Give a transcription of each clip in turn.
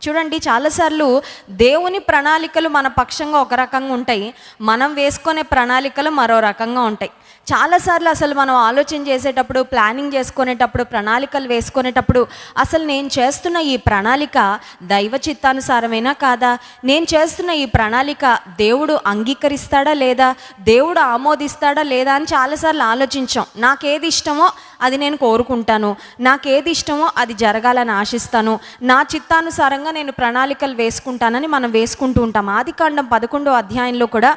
చూడండి, చాలాసార్లు దేవుని ప్రణాళికలు మన పక్షంగా ఒక రకంగా ఉంటాయి, మనం వేసుకునే ప్రణాళికలు మరో రకంగా ఉంటాయి. చాలాసార్లు అసలు మనం ఆలోచన చేసేటప్పుడు, ప్లానింగ్ చేసుకునేటప్పుడు, ప్రణాళికలు వేసుకునేటప్పుడు అసలు నేను చేస్తున్న ఈ ప్రణాళిక దైవ చిత్తానుసారమేనా కాదా, నేను చేస్తున్న ఈ ప్రణాళిక దేవుడు అంగీకరిస్తాడా లేదా, దేవుడు ఆమోదిస్తాడా లేదా అని చాలాసార్లు ఆలోచించాం. నాకేది ఇష్టమో అది నేను కోరుకుంటాను, నాకేది ఇష్టమో అది జరగాలని ఆశిస్తాను, నా చిత్తానుసారంగా నేను ప్రణాళికలు వేసుకుంటానని మనం వేసుకుంటూ ఉంటాం. ఆదికాండం 11వ అధ్యాయంలో కూడా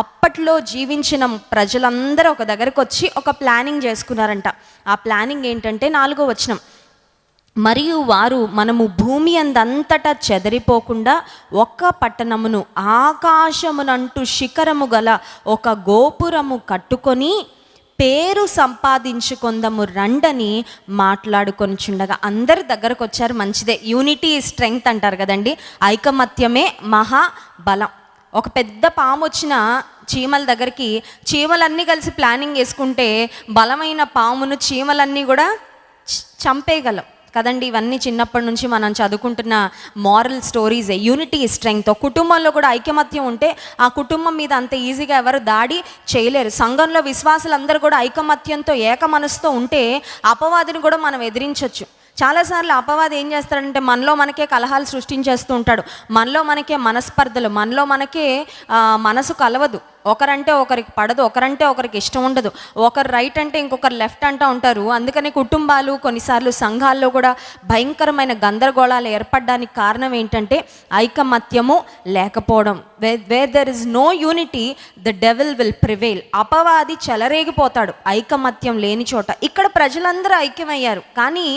అప్పట్లో జీవించిన ప్రజలందరూ ఒక దగ్గరకు వచ్చి ఒక ప్లానింగ్ చేసుకున్నారంట. ఆ ప్లానింగ్ ఏంటంటే 4వ వచనం, మరియు వారు మనము భూమి అందంతటా చెదరిపోకుండా ఒక్క పట్టణమును ఆకాశమునంటూ శిఖరము గల ఒక గోపురము కట్టుకొని పేరు సంపాదించుకొందము రండని మాట్లాడుకొనిచుండగా. అందరి దగ్గరకు వచ్చారు, మంచిదే, యూనిటీ స్ట్రెంగ్త్ అంటారు కదండి, ఐకమత్యమే మహాబలం. ఒక పెద్ద పాము వచ్చిన చీమల దగ్గరికి చీమలన్నీ కలిసి ప్లానింగ్ వేసుకుంటే బలమైన పామును చీమలన్నీ కూడా చంపేయగలం కదండి. ఇవన్నీ చిన్నప్పటి నుంచి మనం చదువుకుంటున్న మారల్ స్టోరీసే. Unity strength. ఒక కుటుంబంలో కూడా ఐకమత్యం ఉంటే ఆ కుటుంబం మీద అంత ఈజీగా ఎవరు దాడి చేయలేరు. సంఘంలో విశ్వాసులందరూ కూడా ఐకమత్యంతో ఏక మనసుతో ఉంటే అపవాదిని కూడా మనం ఎదిరించవచ్చు. చాలాసార్లు అపవాది ఏం చేస్తాడంటే మనలో మనకే కలహాలు సృష్టించేస్తూ ఉంటాడు, మనలో మనకే మనస్పర్ధలు, మనలో మనకే మనసు కలవదు, ఒకరంటే ఒకరికి పడదు, ఒకరంటే ఒకరికి ఇష్టం ఉండదు, ఒకరు రైట్ అంటే ఇంకొకరు లెఫ్ట్ అంటూ ఉంటారు. అందుకని కుటుంబాలు, కొన్నిసార్లు సంఘాల్లో కూడా భయంకరమైన గందరగోళాలు ఏర్పడడానికి కారణం ఏంటంటే ఐకమత్యము లేకపోవడం. Where there is no unity the devil will prevail. అపవాది చెలరేగిపోతాడు ఐకమత్యం లేని చోట. ఇక్కడ ప్రజలందరూ ఐక్యమయ్యారు, కానీ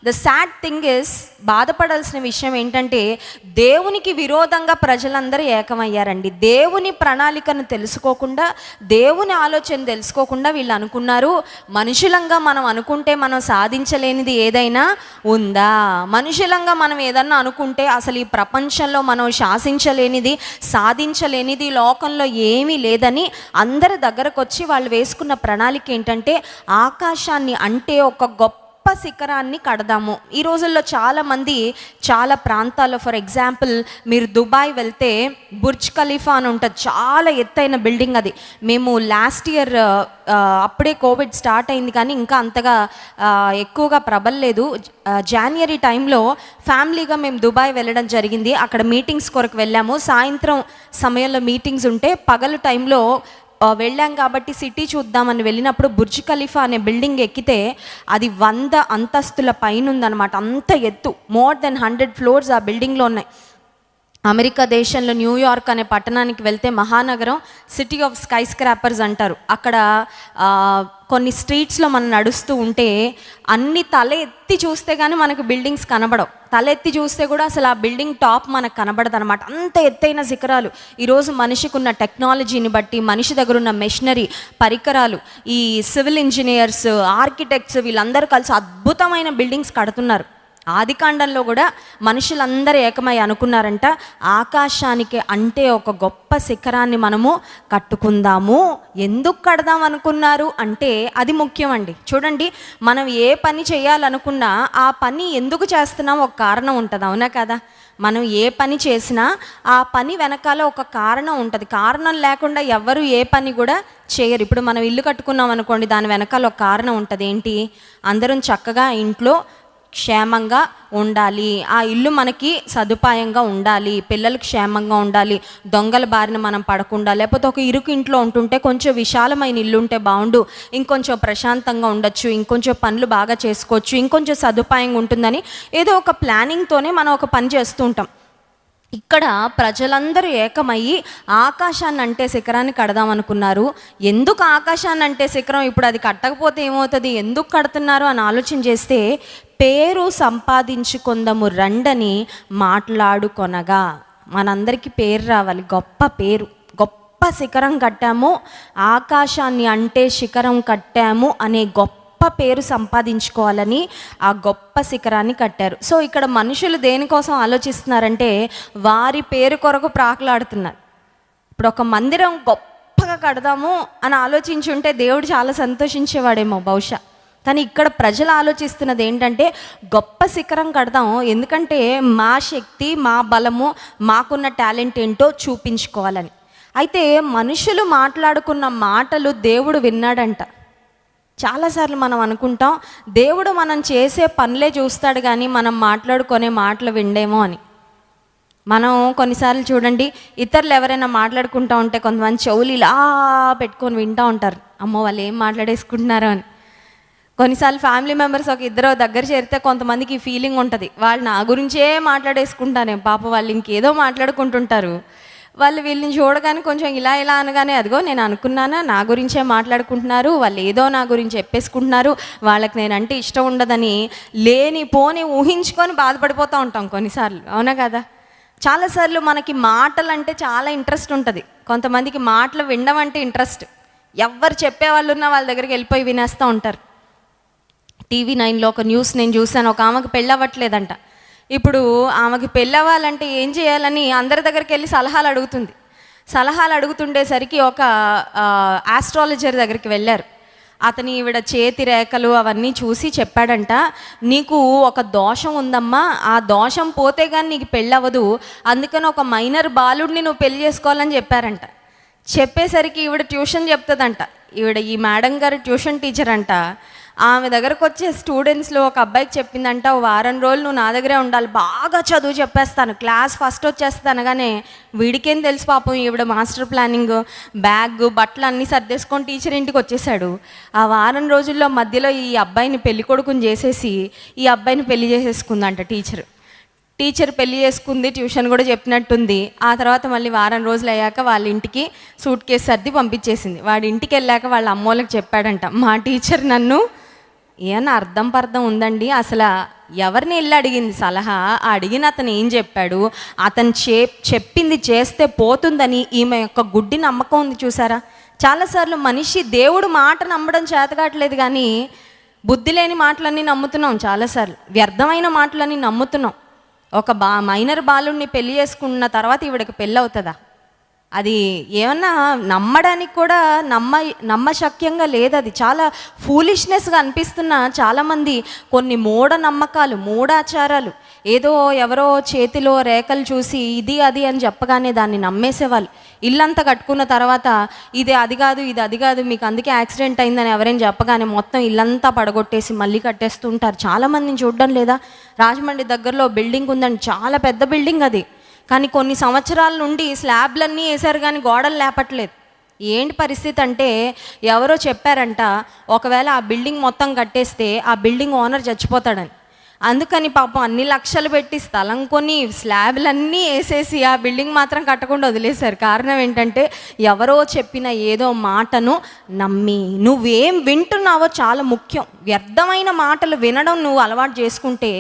ద సాడ్ థింగ్ ఇస్, బాధపడాల్సిన విషయం ఏంటంటే దేవునికి విరోధంగా ప్రజలందరూ ఏకమయ్యారండి. దేవుని ప్రణాళికను తెలుసుకోకుండా, దేవుని ఆలోచన తెలుసుకోకుండా వీళ్ళు అనుకున్నారు మనుషులంగా మనం అనుకుంటే మనం సాధించలేనిది ఏదైనా ఉందా, మనుషులంగా మనం ఏదన్నా అనుకుంటే అసలు ఈ ప్రపంచంలో మనం శాసించలేనిది, సాధించలేనిది లోకంలో ఏమీ లేదని అందరి దగ్గరకు వచ్చి వాళ్ళు వేసుకున్న ప్రణాళిక ఏంటంటే ఆకాశాన్ని అంటే ఒక గొప్ప శిఖరాన్ని కడదాము. ఈ రోజుల్లో చాలామంది చాలా ప్రాంతాల్లో, ఫర్ ఎగ్జాంపుల్ మీరు దుబాయ్ వెళ్తే బుర్జ్ ఖలీఫా అని ఉంటుంది, చాలా ఎత్తైన బిల్డింగ్ అది. మేము లాస్ట్ ఇయర్ అప్పుడే కోవిడ్ స్టార్ట్ అయింది కానీ ఇంకా అంతగా ఎక్కువగా ప్రబలలేదు. జనవరి టైంలో ఫ్యామిలీగా మేము దుబాయ్ వెళ్ళడం జరిగింది. అక్కడ మీటింగ్స్ కొరకు వెళ్ళాము. సాయంత్రం సమయంలో మీటింగ్స్ ఉంటే పగలు టైంలో వెళ్ళాం కాబట్టి సిటీ చూద్దామని వెళ్ళినప్పుడు బుర్జ్ ఖలీఫా అనే బిల్డింగ్ ఎక్కితే అది 100 అంతస్తుల పైన ఉందన్నమాట. అంత ఎత్తు, మోర్ దెన్ 100 ఫ్లోర్స్ ఆ బిల్డింగ్లో ఉన్నాయి. అమెరికా దేశంలో న్యూయార్క్ అనే పట్టణానికి వెళ్తే మహానగరం, సిటీ ఆఫ్ స్కై స్క్రాపర్స్ అంటారు. అక్కడ కొన్ని స్ట్రీట్స్లో మనం నడుస్తూ ఉంటే అన్ని తల ఎత్తి చూస్తే కానీ మనకు బిల్డింగ్స్ కనబడవు, తల ఎత్తి చూస్తే కూడా అసలు ఆ బిల్డింగ్ టాప్ మనకు కనబడదు అనమాట. అంత ఎత్తైన శిఖరాలు. ఈరోజు మనిషికి ఉన్న టెక్నాలజీని బట్టి, మనిషి దగ్గర ఉన్న మెషినరీ పరికరాలు, ఈ సివిల్ ఇంజనీర్స్, ఆర్కిటెక్ట్స్ వీళ్ళందరూ కలిసి అద్భుతమైన బిల్డింగ్స్ కడుతున్నారు. ఆదికాండంలో కూడా మనుషులందరూ ఏకమై అనుకున్నారంట, ఆకాశానికి అంటే ఒక గొప్ప శిఖరాన్ని మనము కట్టుకుందాము. ఎందుకు కడదాం అనుకున్నారు అంటే అది ముఖ్యం అండి. చూడండి, మనం ఏ పని చేయాలనుకున్నా ఆ పని ఎందుకు చేస్తున్నాం ఒక కారణం ఉంటుంది, అవునా కదా? మనం ఏ పని చేసినా ఆ పని వెనకాల ఒక కారణం ఉంటుంది. కారణం లేకుండా ఎవరు ఏ పని కూడా చేయరు. ఇప్పుడు మనం ఇల్లు కట్టుకున్నాం అనుకోండి, దాని వెనకాల ఒక కారణం ఉంటుంది. ఏంటి? అందరం చక్కగా ఇంట్లో క్షేమంగా ఉండాలి, ఆ ఇల్లు మనకి సదుపాయంగా ఉండాలి, పిల్లలు క్షేమంగా ఉండాలి, దొంగల బారిన మనం పడకుండా, లేకపోతే ఒక ఇరుకు ఇంట్లో ఉంటుంటే కొంచెం విశాలమైన ఇల్లు ఉంటే బాగుండు, ఇంకొంచెం ప్రశాంతంగా ఉండొచ్చు, ఇంకొంచెం పనులు బాగా చేసుకోవచ్చు, ఇంకొంచెం సదుపాయంగా ఉంటుందని ఏదో ఒక ప్లానింగ్తోనే మనం ఒక పని చేస్తూ ఉంటాం. ఇక్కడ ప్రజలందరూ ఏకమయ్యి ఆకాశాన్ని అంటే శిఖరాన్ని కడదాం అనుకున్నారు. ఎందుకు ఆకాశాన్ని అంటే శిఖరం? ఇప్పుడు అది కట్టకపోతే ఏమవుతుంది, ఎందుకు కడుతున్నారు అని ఆలోచన చేస్తే పేరు సంపాదించుకొందము రండని మాట్లాడుకొనగా. మనందరికీ పేరు రావాలి, గొప్ప పేరు. గొప్ప శిఖరం కట్టాము, ఆకాశాన్ని అంటే శిఖరం కట్టాము అనే గొప్ప పేరు సంపాదించుకోవాలని ఆ గొప్ప శిఖరాన్ని కట్టారు. సో ఇక్కడ మనుషులు దేనికోసం ఆలోచిస్తున్నారంటే వారి పేరు కొరకు ప్రాకులాడుతున్నారు. ఇప్పుడు ఒక మందిరం గొప్పగా కడదాము అని ఆలోచించుంటే దేవుడు చాలా సంతోషించేవాడేమో బహుశా. కానీ ఇక్కడ ప్రజలు ఆలోచిస్తున్నది ఏంటంటే గొప్ప శిఖరం కడదాం, ఎందుకంటే మా శక్తి, మా బలము, మాకున్న టాలెంట్ ఏంటో చూపించుకోవాలని. అయితే మనుషులు మాట్లాడుకున్న మాటలు దేవుడు విన్నాడంట. చాలాసార్లు మనం అనుకుంటాం దేవుడు మనం చేసే పనులే చూస్తాడు కానీ మనం మాట్లాడుకునే మాటలు విండేమో అని. మనం కొన్నిసార్లు చూడండి, ఇతరులు ఎవరైనా మాట్లాడుకుంటూ ఉంటే కొంతమంది చెవులు ఇలా పెట్టుకొని వింటూ ఉంటారు, అమ్మో వాళ్ళు ఏం మాట్లాడేసుకుంటున్నారో అని. కొన్నిసార్లు ఫ్యామిలీ మెంబర్స్ ఒక ఇద్దరు దగ్గర చేరితే కొంతమందికి ఈ ఫీలింగ్ ఉంటుంది, వాళ్ళు నా గురించే మాట్లాడేసుకుంటానే, పాప వాళ్ళు ఇంకేదో మాట్లాడుకుంటుంటారు. వాళ్ళు వీళ్ళని చూడగానే కొంచెం ఇలా ఇలా అనగానే అదిగో నేను అనుకున్నానా, నా గురించే మాట్లాడుకుంటున్నారు, వాళ్ళు ఏదో నా గురించి చెప్పేసుకుంటున్నారు, వాళ్ళకి నేనంటే ఇష్టం ఉండదని లేని పోని ఊహించుకొని బాధపడిపోతూ ఉంటాం కొన్నిసార్లు, అవునా కదా? చాలాసార్లు మనకి మాటలు అంటే చాలా ఇంట్రెస్ట్ ఉంటుంది, కొంతమందికి మాటలు వినడం అంటే ఇంట్రెస్ట్. ఎవరు చెప్పేవాళ్ళు ఉన్నా వాళ్ళ దగ్గరికి వెళ్ళిపోయి వినేస్తూ ఉంటారు. TV9లో ఒక న్యూస్ నేను చూశాను, ఒక ఆమెకు పెళ్ళవ్వట్లేదంట. ఇప్పుడు ఆమెకి పెళ్ళవ్వాలంటే ఏం చేయాలని అందరి దగ్గరికి వెళ్ళి సలహాలు అడుగుతుండేసరికి ఒక ఆస్ట్రాలజర్ దగ్గరికి వెళ్ళారు. అతని ఈవిడ చేతి రేఖలు అవన్నీ చూసి చెప్పాడంట, నీకు ఒక దోషం ఉందమ్మా, ఆ దోషం పోతే కానీ నీకు పెళ్ళవదు, అందుకని ఒక మైనర్ బాలుడిని నువ్వు పెళ్లి చేసుకోవాలని చెప్పారంట. చెప్పేసరికి ఈవిడ ట్యూషన్ చెప్తుందంట, ఈ మేడం గారు ట్యూషన్ టీచర్ అంట. ఆమె దగ్గరకు వచ్చే స్టూడెంట్స్లో ఒక అబ్బాయికి చెప్పిందంట, ఓ వారం రోజులు నువ్వు నా దగ్గరే ఉండాలి, బాగా చదువు చెప్పేస్తాను, క్లాస్ ఫస్ట్ వచ్చేస్తాను అనగానే వీడికేం తెలుసు పాపం, ఈవిడ మాస్టర్ ప్లానింగ్, బ్యాగ్ బట్టలు అన్నీ సర్దేసుకొని టీచర్ ఇంటికి వచ్చేసాడు. ఆ వారం రోజుల్లో మధ్యలో ఈ అబ్బాయిని పెళ్లి కొడుకుని చేసేసి ఈ అబ్బాయిని పెళ్లి చేసేసుకుందంట టీచర్ పెళ్లి చేసుకుంది, ట్యూషన్ కూడా చెప్పినట్టుంది. ఆ తర్వాత మళ్ళీ వారం రోజులు అయ్యాక వాళ్ళ ఇంటికి సూట్ కేసు సర్ది పంపించేసింది. వాడి ఇంటికి వెళ్ళాక వాళ్ళ అమ్మోళ్ళకి చెప్పాడంట, మా టీచర్ నన్ను ఏమన్నా అర్థం ఉందండి, అసలు ఎవరిని వెళ్ళి అడిగింది సలహా, అడిగిన అతను ఏం చెప్పాడు, అతను చెప్పింది చేస్తే పోతుందని ఈమె యొక్క గుడ్డి నమ్మకం ఉంది చూసారా. చాలాసార్లు మనిషి దేవుడు మాట నమ్మడం చేతకాట్లేదు కానీ బుద్ధి లేని మాటలన్నీ నమ్ముతున్నాం, చాలాసార్లు వ్యర్థమైన మాటలన్నీ నమ్ముతున్నాం. ఒక మైనర్ బాలుడిని పెళ్లి చేసుకున్న తర్వాత ఈవిడకి పెళ్ళి అవుతుందా? అది ఏమన్నా నమ్మడానికి కూడా నమ్మశక్యంగా లేదు. అది చాలా ఫూలిష్నెస్గా అనిపిస్తున్న చాలామంది కొన్ని మూఢనమ్మకాలు, మూఢాచారాలు, ఏదో ఎవరో చేతిలో రేఖలు చూసి ఇది అది అని చెప్పగానే దాన్ని నమ్మేసేవాళ్ళు. ఇల్లంతా కట్టుకున్న తర్వాత ఇది అది కాదు మీకు అందుకే యాక్సిడెంట్ అయిందని ఎవరైనా చెప్పగానే మొత్తం ఇల్లంతా పడగొట్టేసి మళ్ళీ కట్టేస్తుంటారు. చాలామందిని చూడడం లేదా? రాజమండ్రి దగ్గరలో బిల్డింగ్ ఉందండి, చాలా పెద్ద బిల్డింగ్ అది, కానీ కొన్ని సంవత్సరాల నుండి స్లాబ్లన్నీ వేశారు కానీ గోడలు లేపట్లేదు. ఏంటి పరిస్థితి అంటే ఎవరో చెప్పారంట, ఒకవేళ ఆ బిల్డింగ్ మొత్తం కట్టేస్తే ఆ బిల్డింగ్ ఓనర్ చచ్చిపోతాడని. అందుకని పాపం అన్ని లక్షలు పెట్టి స్థలం కొని స్లాబ్లన్నీ వేసేసి ఆ బిల్డింగ్ మాత్రం కట్టకుండా వదిలేశారు. కారణం ఏంటంటే ఎవరో చెప్పిన ఏదో మాటను నమ్మి. నువ్వేం వింటున్నావో చాలా ముఖ్యం. వ్యర్థమైన మాటలు వినడం నువ్వు అలవాటు చేసుకుంటే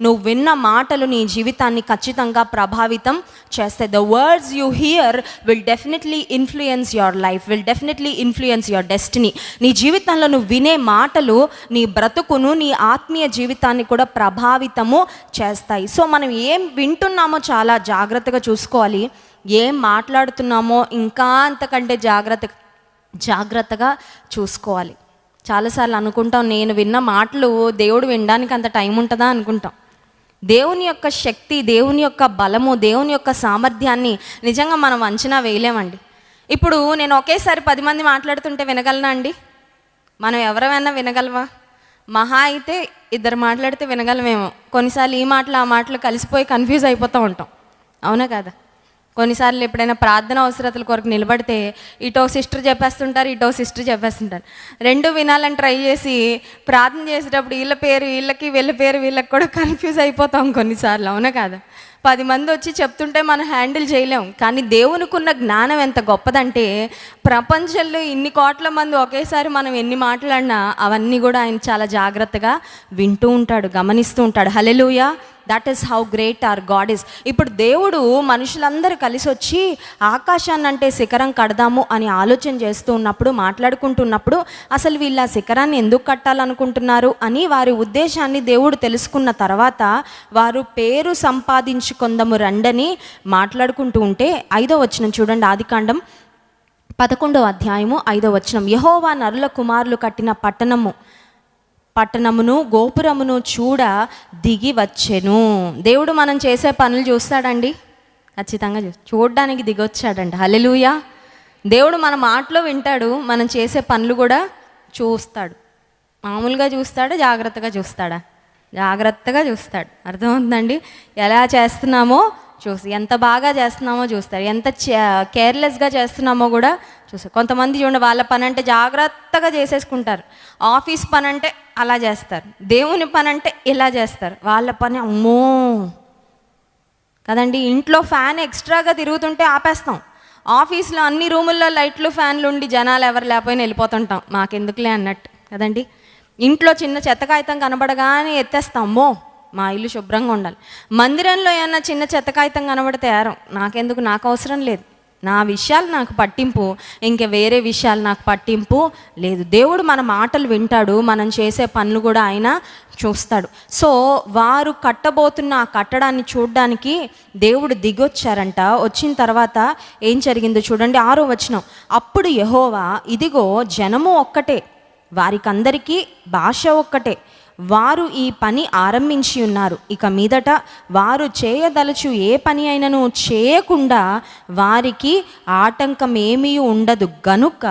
నువ్వు విన్న మాటలు నీ జీవితాన్ని ఖచ్చితంగా ప్రభావితం చేస్తాయి. The words you here will definitely influence your life, will definitely influence your destiny. నీ జీవితంలో నువ్వు వినే మాటలు నీ బ్రతుకును, నీ ఆత్మీయ జీవితాన్ని కూడా ప్రభావితము చేస్తాయి. సో మనం ఏం వింటున్నామో చాలా జాగ్రత్తగా చూసుకోవాలి. ఏం మాట్లాడుతున్నామో ఇంకా అంతకంటే జాగ్రత్తగా చూసుకోవాలి. చాలాసార్లు అనుకుంటాం, నేను విన్న మాటలు దేవుడు వినడానికి అంత టైం ఉంటుందా అనుకుంటాం. దేవుని యొక్క శక్తి, దేవుని యొక్క బలము, దేవుని యొక్క సామర్థ్యాన్ని నిజంగా మనం అంచనా వేయలేమండి. ఇప్పుడు నేను ఒకేసారి 10 మంది మాట్లాడుతుంటే వినగలనా అండి? మనం ఎవరైనా వినగలవా? మహా అయితే 2 మాట్లాడితే వినగలమేమో. కొన్నిసార్లు ఈ మాటలు ఆ మాటలు కలిసిపోయి కన్ఫ్యూజ్ అయిపోతూ ఉంటాం, అవునా కదా? కొన్నిసార్లు ఎప్పుడైనా ప్రార్థన అవసరతల కొరకు నిలబడితే ఇటో సిస్టర్ చెప్పేస్తుంటారు, ఇటో సిస్టర్ చెప్పేస్తుంటారు. 2 వినాలని ట్రై చేసి ప్రార్థన చేసేటప్పుడు వీళ్ళ పేరు వీళ్ళకి, వీళ్ళ పేరు వీళ్ళకి కూడా కన్ఫ్యూజ్ అయిపోతాం కొన్నిసార్లు, అవునా కదా? 10 మంది వచ్చి చెప్తుంటే మనం హ్యాండిల్ చేయలేం. కానీ దేవునికి ఉన్న జ్ఞానం ఎంత గొప్పదంటే ప్రపంచంలో ఇన్ని కోట్ల మంది ఒకేసారి మనం ఎన్ని మాట్లాడినా అవన్నీ కూడా ఆయన చాలా జాగ్రత్తగా వింటూ ఉంటాడు, గమనిస్తూ ఉంటాడు. Hallelujah, that is how great our God is. ఇప్పుడు దేవుడు మనుషులందరూ కలిసి వచ్చి ఆకాశాన్ని అంటే శిఖరం కడదాము అని ఆలోచన చేస్తూ ఉన్నప్పుడు, మాట్లాడుకుంటున్నప్పుడు అసలు వీళ్ళ శిఖరాన్ని ఎందుకు కట్టాలనుకుంటున్నారు అని వారి ఉద్దేశాన్ని దేవుడు తెలుసుకున్న తర్వాత వారు పేరు సంపాదించుకొందము రండని మాట్లాడుకుంటూ ఉంటే 5వ వచనం చూడండి, ఆదికాండం 11వ అధ్యాయము 5వ వచనం. యెహోవా నరుల కుమారులు కట్టిన పట్టణము పట్టణమును గోపురమును చూడ దిగి వచ్చెను. దేవుడు మనం చేసే పనులు చూస్తాడండి, ఖచ్చితంగా చూడడానికి దిగొచ్చాడండి. హల్లెలూయా. దేవుడు మన మాటలో వింటాడు, మనం చేసే పనులు కూడా చూస్తాడు. మామూలుగా చూస్తాడా, జాగ్రత్తగా చూస్తాడా? జాగ్రత్తగా చూస్తాడు. అర్థమవుతుందండి? ఎలా చేస్తున్నామో చూసి, ఎంత బాగా చేస్తున్నామో చూస్తాడు, ఎంత కేర్లెస్గా చేస్తున్నామో కూడా చూస్తాడు. కొంతమంది చూడండి, వాళ్ళ పని అంటే జాగ్రత్తగా చేసేసుకుంటారు, ఆఫీస్ పని అంటే అలా చేస్తారు, దేవుని పని అంటే ఇలా చేస్తారు. వాళ్ళ పని అమ్మో కదండి. ఇంట్లో ఫ్యాన్ ఎక్స్ట్రాగా తిరుగుతుంటే ఆపేస్తాం, ఆఫీస్లో అన్ని రూముల్లో లైట్లు ఫ్యాన్లు ఉండి జనాలు ఎవరు లేకపోయినా వెళ్ళిపోతుంటాం, మాకెందుకులే అన్నట్టు కదండి. ఇంట్లో చిన్న చెత్త కాగితం కనబడగానే ఎత్తేస్తాం, అమ్మో మా ఇల్లు శుభ్రంగా ఉండాలి. మందిరంలో ఏమన్నా చిన్న చెత్త కాగితం కనబడితే నాకెందుకు, నాకు అవసరం లేదు, నా విషయాలు నాకు పట్టింపు, ఇంకా వేరే విషయాలు నాకు పట్టింపు లేదు. దేవుడు మన మాటలు వింటాడు, మనం చేసే పనులు కూడా ఆయన చూస్తాడు. సో వారు కట్టబోతున్న ఆ కట్టడాన్ని చూడడానికి దేవుడు దిగొచ్చారంట. వచ్చిన తర్వాత ఏం జరిగిందో చూడండి, 6వ వచనం. అప్పుడు యెహోవా, ఇదిగో జనము ఒక్కటే, వారికందరికీ భాష ఒక్కటే, వారు ఈ పని ఆరంభించి ఉన్నారు, ఇక మీదట వారు చేయదలచు ఏ పని అయినను చేయకుండా వారికి ఆటంకం ఏమీ ఉండదు గనుక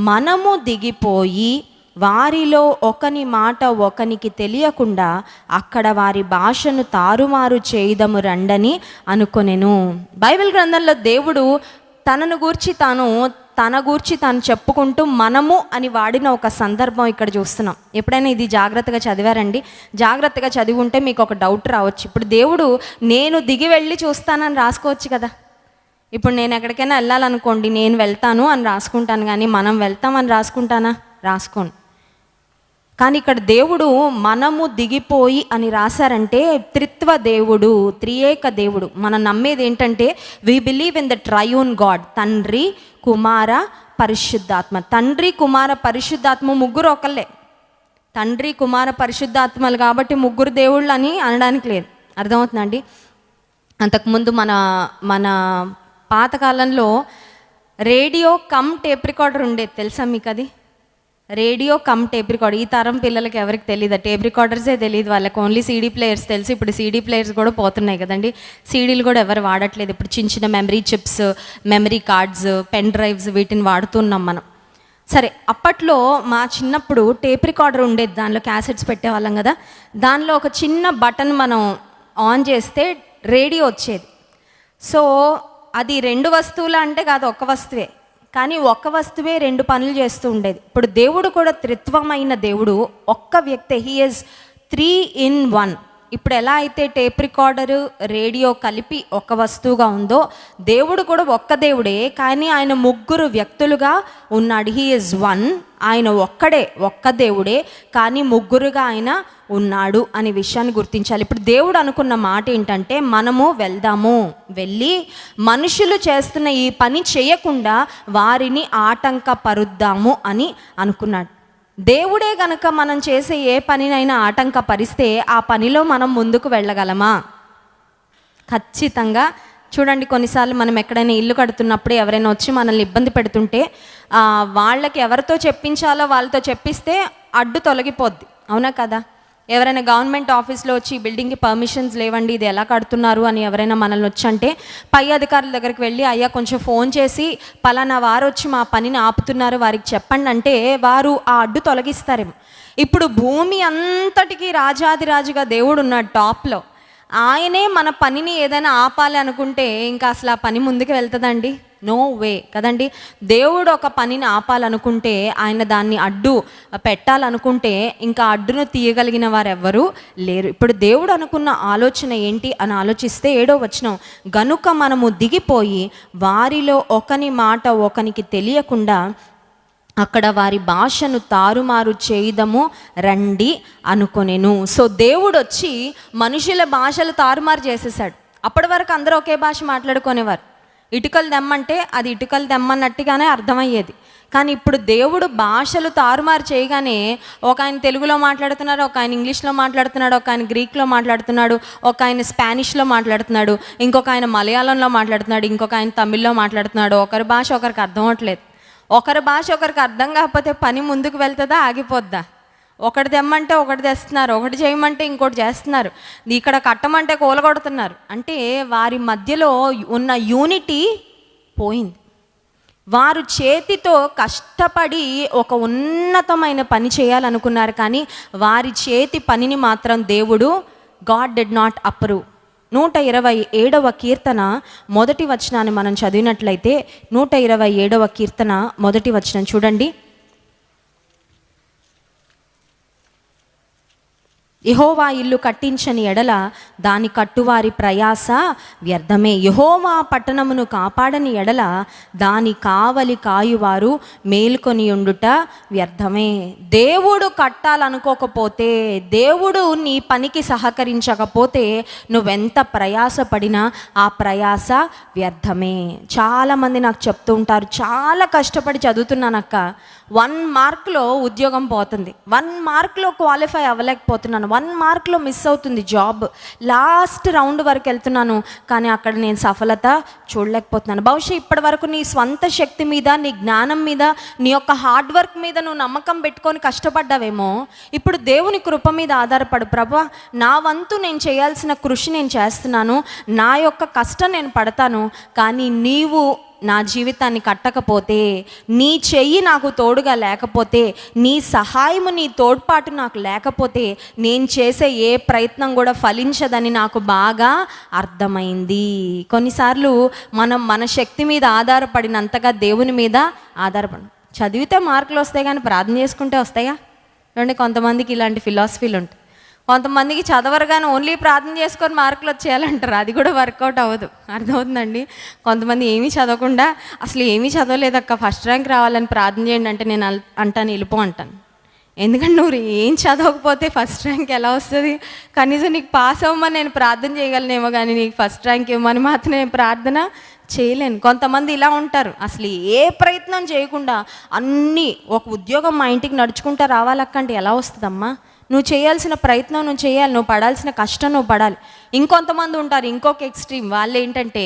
మనము దిగిపోయి వారిలో ఒకని మాట ఒకనికి తెలియకుండా అక్కడ వారి భాషను తారుమారు చేయదము రండని అనుకొనెను. బైబిల్ గ్రంథంలో దేవుడు తన గూర్చి తాను చెప్పుకుంటూ మనము అని వాడిన ఒక సందర్భం ఇక్కడ చూస్తున్నాం. ఎప్పుడైనా ఇది జాగ్రత్తగా చదివారండి? జాగ్రత్తగా చదివి ఉంటే మీకు ఒక డౌట్ రావచ్చు. ఇప్పుడు దేవుడు నేను దిగి వెళ్ళి చూస్తానని రాసుకోవచ్చు కదా. ఇప్పుడు నేను ఎక్కడికైనా వెళ్ళాలనుకోండి, నేను వెళ్తాను అని రాసుకుంటాను, కానీ మనం వెళ్తామని రాసుకుంటానా? రాసుకోండి. కానీ ఇక్కడ దేవుడు మనము దిగిపోయి అని రాశారంటే త్రిత్వ దేవుడు, త్రియేక దేవుడు. మనం నమ్మేది ఏంటంటే we believe in the triune God, తండ్రి కుమార పరిశుద్ధాత్మ. తండ్రి కుమార పరిశుద్ధాత్మ ముగ్గురు ఒకళ్ళే, తండ్రి కుమార పరిశుద్ధాత్మలు కాబట్టి ముగ్గురు దేవుళ్ళు అని అనడానికి లేదు. అర్థమవుతుందండి? అంతకుముందు మన పాతకాలంలో రేడియో కమ్ టేప్ రికార్డర్ ఉండేది, తెలుసా మీకు? అది రేడియో కమ్ టేప్ రికార్డర్. ఈ తరం పిల్లలకి ఎవరికి తెలియదు, టేప్ రికార్డర్సే తెలియదు వాళ్ళకి, ఓన్లీ సీడీ ప్లేయర్స్ తెలుసు. ఇప్పుడు సీడీ ప్లేయర్స్ కూడా పోతున్నాయి కదండి, సీడీలు కూడా ఎవరు వాడట్లేదు. ఇప్పుడు చిన్న చిన్న memory chips, memory cards, pen drives, వీటిని వాడుతున్నాం మనం. సరే, అప్పట్లో మా చిన్నప్పుడు టేప్ రికార్డర్ ఉండేది, దానిలో క్యాసెట్స్ పెట్టేవాళ్ళం కదా. దానిలో ఒక చిన్న బటన్ మనం ఆన్ చేస్తే రేడియో వచ్చేది. సో అది 2 వస్తువులు అంటే కాదు, ఒక వస్తువే, కానీ ఒక్క వస్తువే 2 పనులు చేస్తూ ఉండేది. ఇప్పుడు దేవుడు కూడా త్రిత్వమైన దేవుడు, ఒక్క వ్యక్తే, హీ ఈజ్ 3 in 1. ఇప్పుడు ఎలా అయితే టేప్ రికార్డరు రేడియో కలిపి ఒక వస్తువుగా ఉందో, దేవుడు కూడా ఒక్క దేవుడే, కానీ ఆయన ముగ్గురు వ్యక్తులుగా ఉన్నాడు. హీ ఈజ్ 1, ఆయన ఒక్కడే, ఒక్క దేవుడే, కానీ ముగ్గురుగా ఆయన ఉన్నాడు అనే విషయాన్ని గుర్తించాలి. ఇప్పుడు దేవుడు అనుకున్న మాట ఏంటంటే మనము వెళ్దాము, వెళ్ళి మనుషులు చేస్తున్న ఈ పని చేయకుండా వారిని ఆటంకపరుద్దాము అని అనుకున్నాడు. దేవుడే గనక మనం చేసే ఏ పనినైనా ఆటంకపరిస్తే ఆ పనిలో మనం ముందుకు వెళ్ళగలమా? ఖచ్చితంగా. చూడండి, కొన్నిసార్లు మనం ఎక్కడైనా ఇల్లు కడుతున్నప్పుడు ఎవరైనా వచ్చి మనల్ని ఇబ్బంది పెడుతుంటే వాళ్ళకి ఎవరితో చెప్పించాలో వాళ్ళతో చెప్పిస్తే అడ్డు తొలగిపోద్ది, అవునా కదా? ఎవరైనా గవర్నమెంట్ ఆఫీస్లో వచ్చి బిల్డింగ్కి పర్మిషన్స్ లేవండి, ఇది ఎలా కడుతున్నారు అని ఎవరైనా మనల్ని వచ్చి అంటే పై అధికారుల దగ్గరికి వెళ్ళి, అయ్యా కొంచెం ఫోన్ చేసి పలానా వారు వచ్చి మా పనిని ఆపుతున్నారు, వారికి చెప్పండి అంటే వారు ఆ అడ్డు తొలగిస్తారేమో. ఇప్పుడు భూమి అంతటికీ రాజాదిరాజుగా దేవుడు ఉన్నాడు టాప్లో, ఆయనే మన పనిని ఏదైనా ఆపాలి అనుకుంటే ఇంకా అసలు ఆ పని ముందుకు వెళ్తుందండి? నో వే కదండి. దేవుడు ఒక పనిని ఆపాలనుకుంటే, ఆయన దాన్ని అడ్డు పెట్టాలనుకుంటే ఇంకా అడ్డును తీయగలిగిన వారు ఎవ్వరూ లేరు. ఇప్పుడు దేవుడు అనుకున్న ఆలోచన ఏంటి అని ఆలోచిస్తే 7వ వచనం, గనుక మనము దిగిపోయి వారిలో ఒకని మాట ఒకనికి తెలియకుండా అక్కడ వారి భాషను తారుమారు చేయదము రండి అనుకొనెను. సో దేవుడు వచ్చి మనుషుల భాషలు తారుమారు చేసేసాడు. అప్పటి వరకు అందరూ ఒకే భాష మాట్లాడుకునేవారు, ఇటుకలు దెమ్మంటే అది ఇటుకలు దెమ్మన్నట్టుగానే అర్థమయ్యేది. కానీ ఇప్పుడు దేవుడు భాషలు తారుమారు చేయగానే ఒక ఆయన తెలుగులో మాట్లాడుతున్నాడు, ఒక ఆయన ఇంగ్లీష్లో మాట్లాడుతున్నాడు, ఒక ఆయన గ్రీక్లో మాట్లాడుతున్నాడు, ఒక ఆయన స్పానిష్లో మాట్లాడుతున్నాడు, ఇంకొక ఆయన మలయాళంలో మాట్లాడుతున్నాడు, ఇంకొక ఆయన తమిళ్లో మాట్లాడుతున్నాడు. ఒకరి భాష ఒకరికి అర్థం అవట్లేదు. ఒకరి భాష ఒకరికి అర్థం కాకపోతే పని ముందుకు వెళ్తుందా, ఆగిపోద్దా? ఒకటి తెమ్మంటే ఒకటి తెస్తున్నారు, ఒకటి చేయమంటే ఇంకోటి చేస్తున్నారు, ఇక్కడ కట్టమంటే కూలగొడుతున్నారు. అంటే వారి మధ్యలో ఉన్న యూనిటీ పోయింది. వారు చేతితో కష్టపడి ఒక ఉన్నతమైన పని చేయాలనుకున్నారు, కానీ వారి చేతి పనిని మాత్రం దేవుడు గాడ్ డిడ్ నాట్ అప్రూవ్. 127వ కీర్తన మొదటి వచనాన్ని మనం చదివినట్లయితే 127వ కీర్తన మొదటి వచనం చూడండి. యెహోవా ఇల్లు కట్టించని ఎడల దాని కట్టువారి ప్రయాస వ్యర్థమే. యెహోవా పట్టణమును కాపాడని ఎడల దాని కావలి కాయువారు మేల్కొని ఉండుట వ్యర్థమే. దేవుడు కట్టాలనుకోకపోతే, దేవుడు నీ పనికి సహకరించకపోతే నువ్వెంత ప్రయాసపడినా ఆ ప్రయాస వ్యర్థమే. చాలామంది నాకు చెప్తూ ఉంటారు, చాలా కష్టపడి చదువుతున్నానక్క, 1 మార్క్లో ఉద్యోగం పోతుంది, 1 మార్క్లో క్వాలిఫై అవ్వలేకపోతున్నాను, 1 మార్క్లో మిస్ అవుతుంది జాబ్, లాస్ట్ రౌండ్ వరకు వెళ్తున్నాను కానీ అక్కడ నేను సఫలత చూడలేకపోతున్నాను. బహుశా ఇప్పటి వరకు నీ స్వంత శక్తి మీద, నీ జ్ఞానం మీద, నీ యొక్క హార్డ్ వర్క్ మీద నువ్వు నమ్మకం పెట్టుకొని కష్టపడ్డావేమో. ఇప్పుడు దేవుని కృప మీద ఆధారపడు. ప్రభువా, నా వంతు నేను చేయాల్సిన కృషి నేను చేస్తున్నాను, నా యొక్క కష్టం నేను పడతాను, కానీ నీవు నా జీవితాన్ని కట్టకపోతే, నీ చెయ్యి నాకు తోడుగా లేకపోతే, నీ సహాయము, నీ తోడ్పాటు నాకు లేకపోతే నేను చేసే ఏ ప్రయత్నం కూడా ఫలించదని నాకు బాగా అర్థమైంది. కొన్నిసార్లు మనం మన శక్తి మీద ఆధారపడినంతగా దేవుని మీద ఆధారపడి చదివితే మార్కులు వస్తాయి కానీ ప్రార్థన చేసుకుంటే వస్తాయా? చూడండి, కొంతమందికి ఇలాంటి ఫిలాసఫీలు ఉంటాయి. కొంతమందికి చదవరు కానీ ఓన్లీ ప్రార్థన చేసుకొని మార్కులు వచ్చేయాలంటారు, అది కూడా వర్కౌట్ అవ్వదు. అర్థమవుతుందండి? కొంతమంది ఏమీ చదవకుండా, అసలు ఏమీ చదవలేదక్క ఫస్ట్ ర్యాంక్ రావాలని ప్రార్థన చేయండి అంటే నేను అంటాను, వెళ్ళిపో అంటాను. ఎందుకంటే నువ్వు ఏం చదవకపోతే ఫస్ట్ ర్యాంక్ ఎలా వస్తుంది? కనీసం నీకు పాస్ అవ్వమని నేను ప్రార్థన చేయగలనేమో కానీ నీకు ఫస్ట్ ర్యాంక్ ఇవ్వమని మాత్రం నేను ప్రార్థన చేయలేను. కొంతమంది ఇలా ఉంటారు, అసలు ఏ ప్రయత్నం చేయకుండా అన్నీ, ఒక ఉద్యోగం మా ఇంటికి నడుచుకుంటూ రావాలక్కంటే ఎలా వస్తుందమ్మా? నువ్వు చేయాల్సిన ప్రయత్నం నువ్వు చేయాలి, నువ్వు పడాల్సిన కష్టం నువ్వు పడాలి. ఇంకొంతమంది ఉంటారు, ఇంకొక ఎక్స్ట్రీమ్, వాళ్ళు ఏంటంటే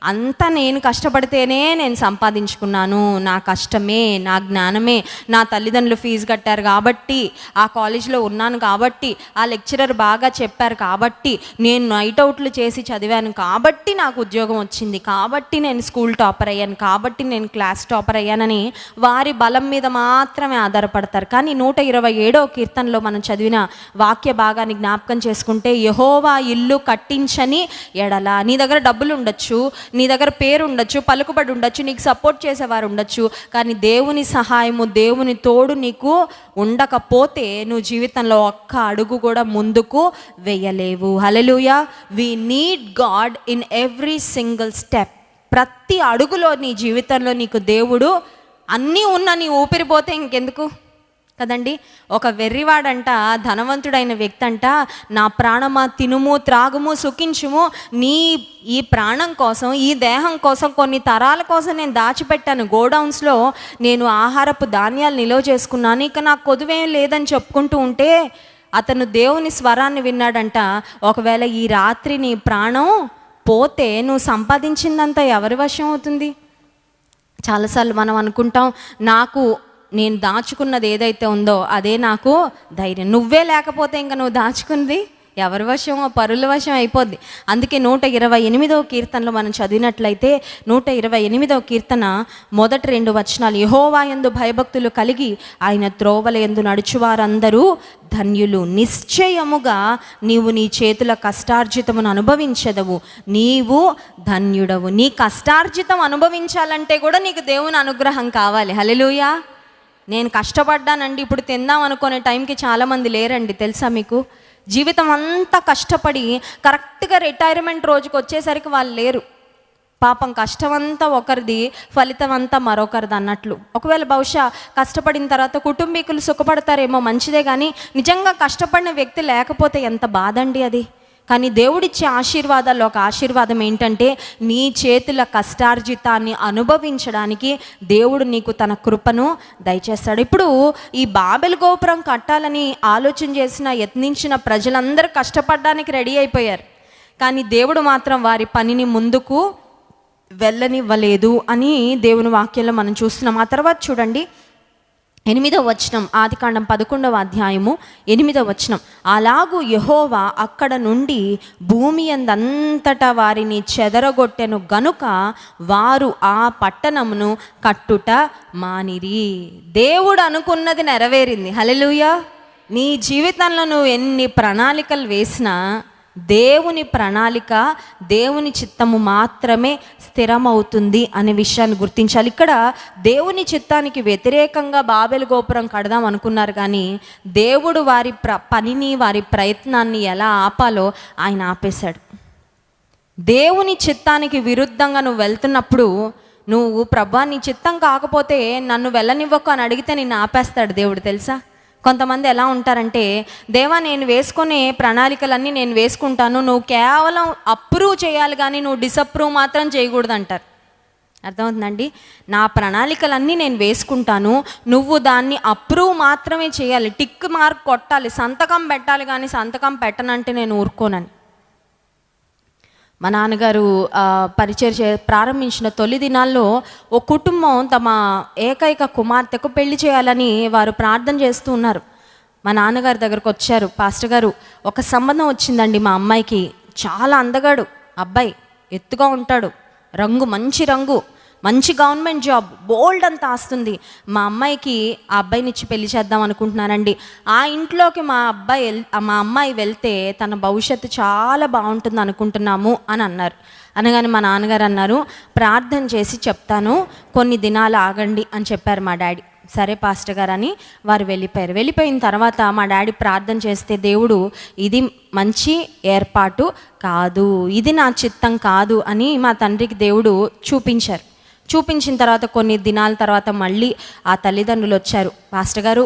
అంతా నేను కష్టపడితేనే నేను సంపాదించుకున్నాను, నా కష్టమే, నా జ్ఞానమే, నా తల్లిదండ్రులు ఫీజు కట్టారు కాబట్టి, ఆ కాలేజీలో ఉన్నాను కాబట్టి, ఆ లెక్చరర్ బాగా చెప్పారు కాబట్టి, నేను నైట్ అవుట్లు చేసి చదివాను కాబట్టి నాకు ఉద్యోగం వచ్చింది, కాబట్టి నేను స్కూల్ టాపర్ అయ్యాను, కాబట్టి నేను క్లాస్ టాపర్ అయ్యానని వారి బలం మీద మాత్రమే ఆధారపడతారు. కానీ 127వ కీర్తనలో మనం చదివిన వాక్య భాగాన్ని జ్ఞాపకం చేసుకుంటే, యెహోవా ఇల్లు కట్టించని ఎడల, నీ దగ్గర డబ్బులు ఉండొచ్చు, నీ దగ్గర పేరు ఉండొచ్చు, పలుకుబడి ఉండొచ్చు, నీకు సపోర్ట్ చేసేవారు ఉండొచ్చు, కానీ దేవుని సహాయము, దేవుని తోడు నీకు ఉండకపోతే నువ్వు జీవితంలో ఒక్క అడుగు కూడా ముందుకు వేయలేవు. Hallelujah. We need God in every single step. ప్రతి అడుగులో నీ జీవితంలో నీకు దేవుడు, అన్నీ ఉన్న నీ ఊపిరిపోతే ఇంకెందుకు కదండి. ఒక వెర్రివాడంట, ధనవంతుడైన వ్యక్తి అంట, నా ప్రాణమా తినుము త్రాగుము సుఖించుము, నీ ఈ ప్రాణం కోసం, ఈ దేహం కోసం, కొన్ని తరాల కోసం నేను దాచిపెట్టాను, గోడౌన్స్లో నేను ఆహారపు ధాన్యాలు నిల్వ చేసుకున్నాను, ఇక నాకు కొదువేం లేదని చెప్పుకుంటూ ఉంటే అతను దేవుని స్వరాన్ని విన్నాడంట, ఒకవేళ ఈ రాత్రి నీ ప్రాణం పోతే నువ్వు సంపాదించిందంతా ఎవరి వశం అవుతుంది? చాలాసార్లు మనం అనుకుంటాం, నేను దాచుకున్నది ఏదైతే ఉందో అదే నాకు ధైర్యం. నువ్వే లేకపోతే ఇంకా నువ్వు దాచుకున్నది ఎవరి వశమో, పరుల వశం అయిపోద్ది. అందుకే 128వ కీర్తనలో మనం చదివినట్లయితే 128వ కీర్తన మొదటి 2 వచనాలు, యెహోవా యందు భయభక్తులు కలిగి ఆయన త్రోవల యందు నడుచువారందరూ ధన్యులు. నిశ్చయముగా నీవు నీ చేతుల కష్టార్జితమును అనుభవించదవు, నీవు ధన్యుడవు. నీ కష్టార్జితం అనుభవించాలంటే కూడా నీకు దేవుని అనుగ్రహం కావాలి. హల్లెలూయా. నేను కష్టపడ్డానండి, ఇప్పుడు తిందాం అనుకునే టైంకి చాలామంది లేరండి, తెలుసా మీకు? జీవితం అంతా కష్టపడి కరెక్ట్గా రిటైర్మెంట్ రోజుకి వచ్చేసరికి వాళ్ళు లేరు. పాపం కష్టమంతా ఒకరిది, ఫలితం అంతా మరొకరిది అన్నట్లు. ఒకవేళ బహుశా కష్టపడిన తర్వాత కుటుంబీకులు సుఖపడతారేమో, మంచిదే, కానీ నిజంగా కష్టపడిన వ్యక్తి లేకపోతే ఎంత బాధ అండి అది. కానీ దేవుడిచ్చే ఆశీర్వాదాల్లో ఒక ఆశీర్వాదం ఏంటంటే, నీ చేతుల కష్టార్జితాన్ని అనుభవించడానికి దేవుడు నీకు తన కృపను దయచేస్తాడు. ఇప్పుడు ఈ బాబెల్ గోపురం కట్టాలని ఆలోచన చేసిన, యత్నించిన ప్రజలందరూ కష్టపడడానికి రెడీ అయిపోయారు, కానీ దేవుడు మాత్రం వారి పనిని ముందుకు వెళ్ళనివ్వలేదు అని దేవుని వాక్యంలో మనం చూస్తున్నాం. ఆ తర్వాత చూడండి, 8వ వచనం, ఆదికాండం 11వ అధ్యాయము 8వ వచనం. అలాగూ యెహోవా అక్కడ నుండి భూమి అందంతటా వారిని చెదరగొట్టెను గనుక వారు ఆ పట్టణమును కట్టుట మానిరి. దేవుడు అనుకున్నది నెరవేరింది. హల్లెలూయా. నీ జీవితంలో నువ్వు ఎన్ని ప్రణాళికలు వేసినా దేవుని ప్రణాళిక, దేవుని చిత్తము మాత్రమే స్థిరమవుతుంది అనే విషయాన్ని గుర్తించాలి. ఇక్కడ దేవుని చిత్తానికి వ్యతిరేకంగా బాబెలు గోపురం కడదాం అనుకున్నారు, కానీ దేవుడు వారి పనిని, వారి ప్రయత్నాన్ని ఎలా ఆపాలో ఆయన ఆపేశాడు. దేవుని చిత్తానికి విరుద్ధంగా నువ్వు వెళ్తున్నప్పుడు నువ్వు ప్రభా నీ చిత్తం కాకపోతే నన్ను వెళ్ళనివ్వకు అని అడిగితే నిన్ను ఆపేస్తాడు దేవుడు, తెలుసా? కొంతమంది ఎలా ఉంటారంటే, దేవా నేను వేసుకునే ప్రణాళికలన్నీ నేను వేసుకుంటాను, నువ్వు కేవలం అప్రూవ్ చేయాలి కానీ నువ్వు డిసప్రూవ్ మాత్రం చేయకూడదు అంటారు. అర్థమవుతుందండి? నా ప్రణాళికలన్నీ నేను వేసుకుంటాను, నువ్వు దాన్ని అప్రూవ్ మాత్రమే చేయాలి, టిక్ మార్క్ కొట్టాలి, సంతకం పెట్టాలి, కానీ సంతకం పెట్టనంటే నేను ఊరుకోనని. మా నాన్నగారు పరిచయం ప్రారంభించిన తొలి దినాల్లో ఓ కుటుంబం తమ ఏకైక కుమార్తెకు పెళ్లి చేయాలని వారు ప్రార్థన చేస్తూ ఉన్నారు. మా నాన్నగారి దగ్గరకు వచ్చారు, పాస్టర్ గారు ఒక సంబంధం వచ్చిందండి మా అమ్మాయికి, చాలా అందగాడు అబ్బాయి, ఎత్తుగా ఉంటాడు, రంగు మంచి రంగు, మంచి గవర్నమెంట్ జాబ్, బోల్డ్ అంత ఆస్తుంది, మా అమ్మాయికి ఆ అబ్బాయిని ఇచ్చి పెళ్లి చేద్దాం అనుకుంటున్నానండి. ఆ ఇంట్లోకి మా అమ్మాయి వెళ్తే తన భవిష్యత్తు చాలా బాగుంటుంది అనుకుంటున్నాము అని అన్నారు. అనగానే మా నాన్నగారు అన్నారు, ప్రార్థన చేసి చెప్తాను, కొన్ని దినాలు ఆగండి అని చెప్పారు మా డాడీ. సరే పాస్టర్ గారు అని వారు వెళ్ళిపోయారు. వెళ్ళిపోయిన తర్వాత మా డాడీ ప్రార్థన చేస్తే, దేవుడు ఇది మంచి ఏర్పాటు కాదు, ఇది నా చిత్తం కాదు అని మా తండ్రికి దేవుడు చూపించారు. చూపించిన తర్వాత కొన్ని దినాల తర్వాత మళ్ళీ ఆ తల్లిదండ్రులు వచ్చారు, పాస్టర్ గారు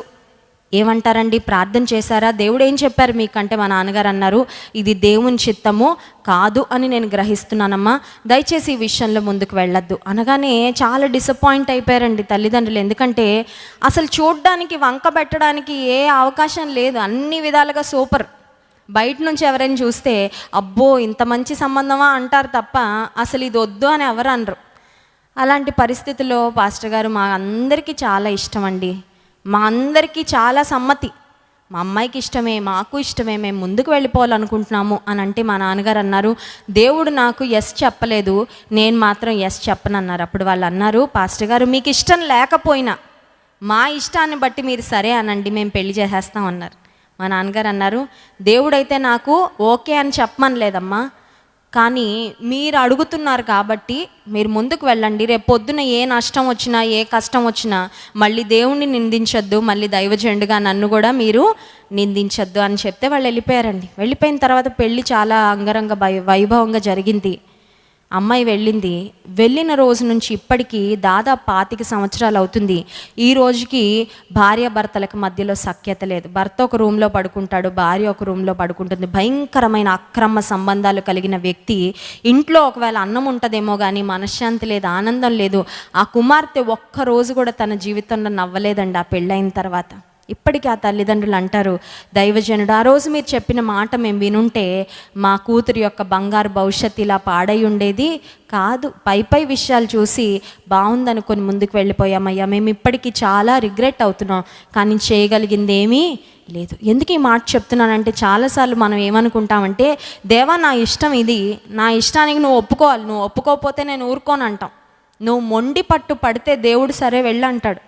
ఏమంటారండి, ప్రార్థన చేశారా, దేవుడు ఏం చెప్పారు మీకంటే మా నాన్నగారు అన్నారు, ఇది దేవుని చిత్తము కాదు అని నేను గ్రహిస్తున్నానమ్మా, దయచేసి ఈ విషయంలో ముందుకు వెళ్ళొద్దు. అనగానే చాలా డిసప్పాయింట్ అయిపోయారండి తల్లిదండ్రులు. ఎందుకంటే అసలు చూడ్డానికి వంక పెట్టడానికి ఏ అవకాశం లేదు, అన్ని విధాలుగా సూపర్. బయట నుంచి ఎవరైనా చూస్తే అబ్బో ఇంత మంచి సంబంధమా అంటారు తప్ప అసలు ఇది వద్దు అని ఎవరు అనరు. అలాంటి పరిస్థితుల్లో పాస్టర్ గారు మా అందరికీ చాలా ఇష్టం అండి, మా అందరికీ చాలా సమ్మతి, మా అమ్మాయికి ఇష్టమే, మాకు ఇష్టమే, మేము ముందుకు వెళ్ళిపోవాలనుకుంటున్నాము అని అంటే మా నాన్నగారు అన్నారు, దేవుడు నాకు ఎస్ చెప్పలేదు, నేను మాత్రం ఎస్ చెప్పనన్నారు. అప్పుడు వాళ్ళు అన్నారు, పాస్టర్ గారు మీకు ఇష్టం లేకపోయినా మా ఇష్టాన్ని బట్టి మీరు సరే అనండి, మేము పెళ్లి చేసేస్తాం అన్నారు. మా నాన్నగారు అన్నారు, దేవుడైతే నాకు ఓకే అని చెప్పమనలేదమ్మా, కానీ మీరు అడుగుతున్నారు కాబట్టి మీరు ముందుకు వెళ్ళండి, రేపు పొద్దున ఏ నష్టం వచ్చినా ఏ కష్టం వచ్చినా మళ్ళీ దేవుణ్ణి నిందించొద్దు, మళ్ళీ దైవజనుడిగా నన్ను కూడా మీరు నిందించొద్దు అని చెప్తే వాళ్ళు వెళ్ళిపోయారండి. వెళ్ళిపోయిన తర్వాత పెళ్ళి చాలా అంగరంగ వైభవంగా జరిగింది. అమ్మాయి వెళ్ళిన రోజు నుంచి ఇప్పటికీ దాదాపు 25 సంవత్సరాలు అవుతుంది. ఈ రోజుకి భార్యాభర్తలకు మధ్యలో సఖ్యత లేదు. భర్త ఒక రూమ్లో పడుకుంటాడు, భార్య ఒక రూమ్లో పడుకుంటుంది. భయంకరమైన అక్రమ సంబంధాలు కలిగిన వ్యక్తి. ఇంట్లో ఒకవేళ అన్నం ఉంటుందేమో కానీ మనశ్శాంతి లేదు, ఆనందం లేదు. ఆ కుమార్తె ఒక్కరోజు కూడా తన జీవితంలో నవ్వలేదండి ఆ పెళ్ళైన తర్వాత. ఇప్పటికీ ఆ తల్లిదండ్రులు అంటారు, దైవజనుడు ఆ రోజు మీరు చెప్పిన మాట మేము వినుంటే మా కూతురు యొక్క బంగారు భవిష్యత్తు ఇలా పాడై ఉండేది కాదు. పై విషయాలు చూసి బాగుందనుకొని ముందుకు వెళ్ళిపోయామయ్యా, మేము ఇప్పటికీ చాలా రిగ్రెట్ అవుతున్నాం, కానీ చేయగలిగింది ఏమీ లేదు. ఎందుకు ఈ మాట చెప్తున్నానంటే చాలాసార్లు మనం ఏమనుకుంటామంటే, దేవా నా ఇష్టం ఇది, నా ఇష్టానికి నువ్వు ఒప్పుకోవాలి, నువ్వు ఒప్పుకోకపోతే నేను ఊరుకోను అంటాం. నువ్వు మొండి పట్టు పడితే దేవుడు సరే వెళ్ళంటాడు.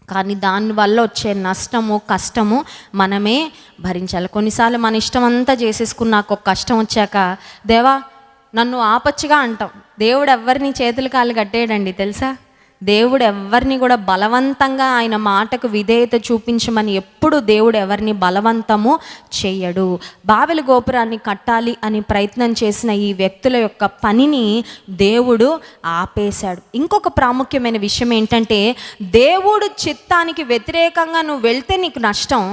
కానీ దానివల్ల వచ్చే నష్టము కష్టము మనమే భరించాలి. కొన్నిసార్లు మన ఇష్టం అంతా చేసేసుకున్నాక ఒక కష్టం వచ్చాక దేవా నన్ను ఆపచ్చుగా అంటాం. దేవుడు ఎవరిని చేతులు కాళ్ళు కట్టేయడండి, తెలుసా? దేవుడు ఎవరిని కూడా బలవంతంగా ఆయన మాటకు విధేయత చూపించమని ఎప్పుడు దేవుడు ఎవరిని బలవంతము చేయడు. బాబెలు గోపురాన్ని కట్టాలి అని ప్రయత్నం చేసిన ఈ వ్యక్తుల యొక్క పనిని దేవుడు ఆపేశాడు. ఇంకొక ప్రాముఖ్యమైన విషయం ఏంటంటే, దేవుడు చిత్తానికి వ్యతిరేకంగా నువ్వు వెళ్తే నీకు నష్టం.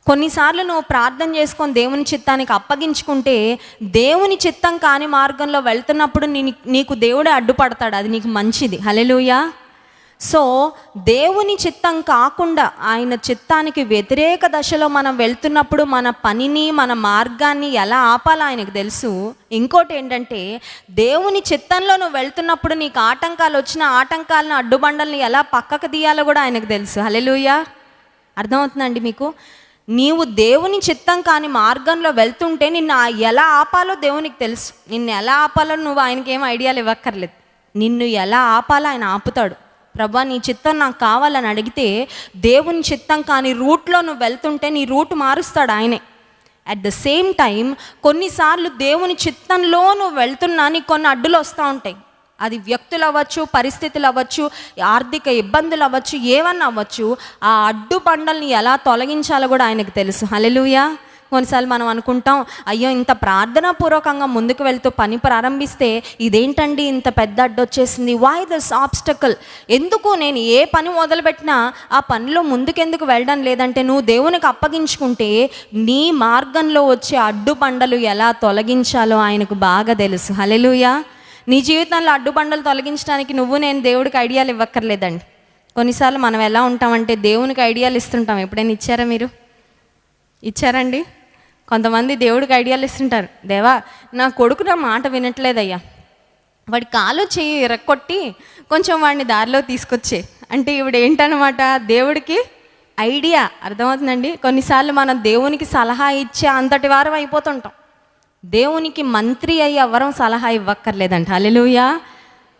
కొన్నిసార్లు నువ్వు ప్రార్థన చేసుకొని దేవుని చిత్తానికి అప్పగించుకుంటే దేవుని చిత్తం కాని మార్గంలో వెళ్తున్నప్పుడు నీకు దేవుడే అడ్డుపడతాడు, అది నీకు మంచిది. హల్లెలూయా. సో దేవుని చిత్తం కాకుండా ఆయన చిత్తానికి వ్యతిరేక దశలో మనం వెళ్తున్నప్పుడు మన పనిని మన మార్గాన్ని ఎలా ఆపాలో ఆయనకు తెలుసు. ఇంకోటి ఏంటంటే దేవుని చిత్తంలో నువ్వు వెళ్తున్నప్పుడు నీకు ఆటంకాలు వచ్చిన ఆటంకాలను అడ్డుబండల్ని ఎలా పక్కకు తీయాలో కూడా ఆయనకు తెలుసు. హల్లెలూయా. అర్థమవుతుందండి మీకు? నీవు దేవుని చిత్తం కాని మార్గంలో వెళ్తుంటే నిన్ను ఎలా ఆపాలో దేవునికి తెలుసు. నిన్ను ఎలా ఆపాలో నువ్వు ఆయనకి ఏం ఐడియాలు ఇవ్వక్కర్లేదు. నిన్ను ఎలా ఆపాలో ఆయన ఆపుతాడు. ప్రభా నీ చిత్తం నాకు కావాలని అడిగితే దేవుని చిత్తం కానీ రూట్లో నువ్వు వెళ్తుంటే నీ రూట్ మారుస్తాడు ఆయనే. అట్ ద సేమ్ టైం కొన్నిసార్లు దేవుని చిత్తంలో నువ్వు వెళ్తున్నా నీకు కొన్ని అడ్డులు వస్తూ ఉంటాయి. అది వ్యక్తులు అవ్వచ్చు, పరిస్థితులు అవ్వచ్చు, ఆర్థిక ఇబ్బందులు అవ్వచ్చు, ఏమన్నా అవ్వచ్చు. ఆ అడ్డు బండల్ని ఎలా తొలగించాలో కూడా ఆయనకు తెలుసు. హల్లెలూయా. కొన్నిసార్లు మనం అనుకుంటాం, అయ్యో ఇంత ప్రార్థనాపూర్వకంగా ముందుకు వెళ్తూ పని ప్రారంభిస్తే ఇదేంటండి ఇంత పెద్ద అడ్డు వచ్చేసింది, వై దిస్ ఆబ్స్టకల్, ఎందుకు నేను ఏ పని మొదలుపెట్టినా ఆ పనిలో ముందుకెందుకు వెళ్ళడం లేదంటే నువ్వు దేవునికి అప్పగించుకుంటే నీ మార్గంలో వచ్చే అడ్డు బండలు ఎలా తొలగించాలో ఆయనకు బాగా తెలుసు. హల్లెలూయా. నీ జీవితంలో అడ్డుబండలు తొలగించడానికి నువ్వు నేను దేవుడికి ఐడియాలు ఇవ్వక్కర్లేదండి. కొన్నిసార్లు మనం ఎలా ఉంటామంటే దేవునికి ఐడియాలు ఇస్తుంటాం. ఎప్పుడైనా ఇచ్చారా మీరు? ఇచ్చారండి? కొంతమంది దేవుడికి ఐడియాలు ఇస్తుంటారు. దేవా నా కొడుకు నా మాట వినట్లేదయ్యా, వాడి కాలు చెయ్యి ఇరక్కొట్టి కొంచెం వాడిని దారిలో తీసుకొచ్చే అంటే ఇవిడ ఏంటనమాట దేవుడికి ఐడియా. అర్థమవుతుందండి? కొన్నిసార్లు మనం దేవునికి సలహా ఇచ్చే అంతటి వారం అయిపోతుంటాం. దేవునికి మంత్రి అయ్యి ఎవరం సలహా ఇవ్వక్కర్లేదంట. హల్లెలూయా.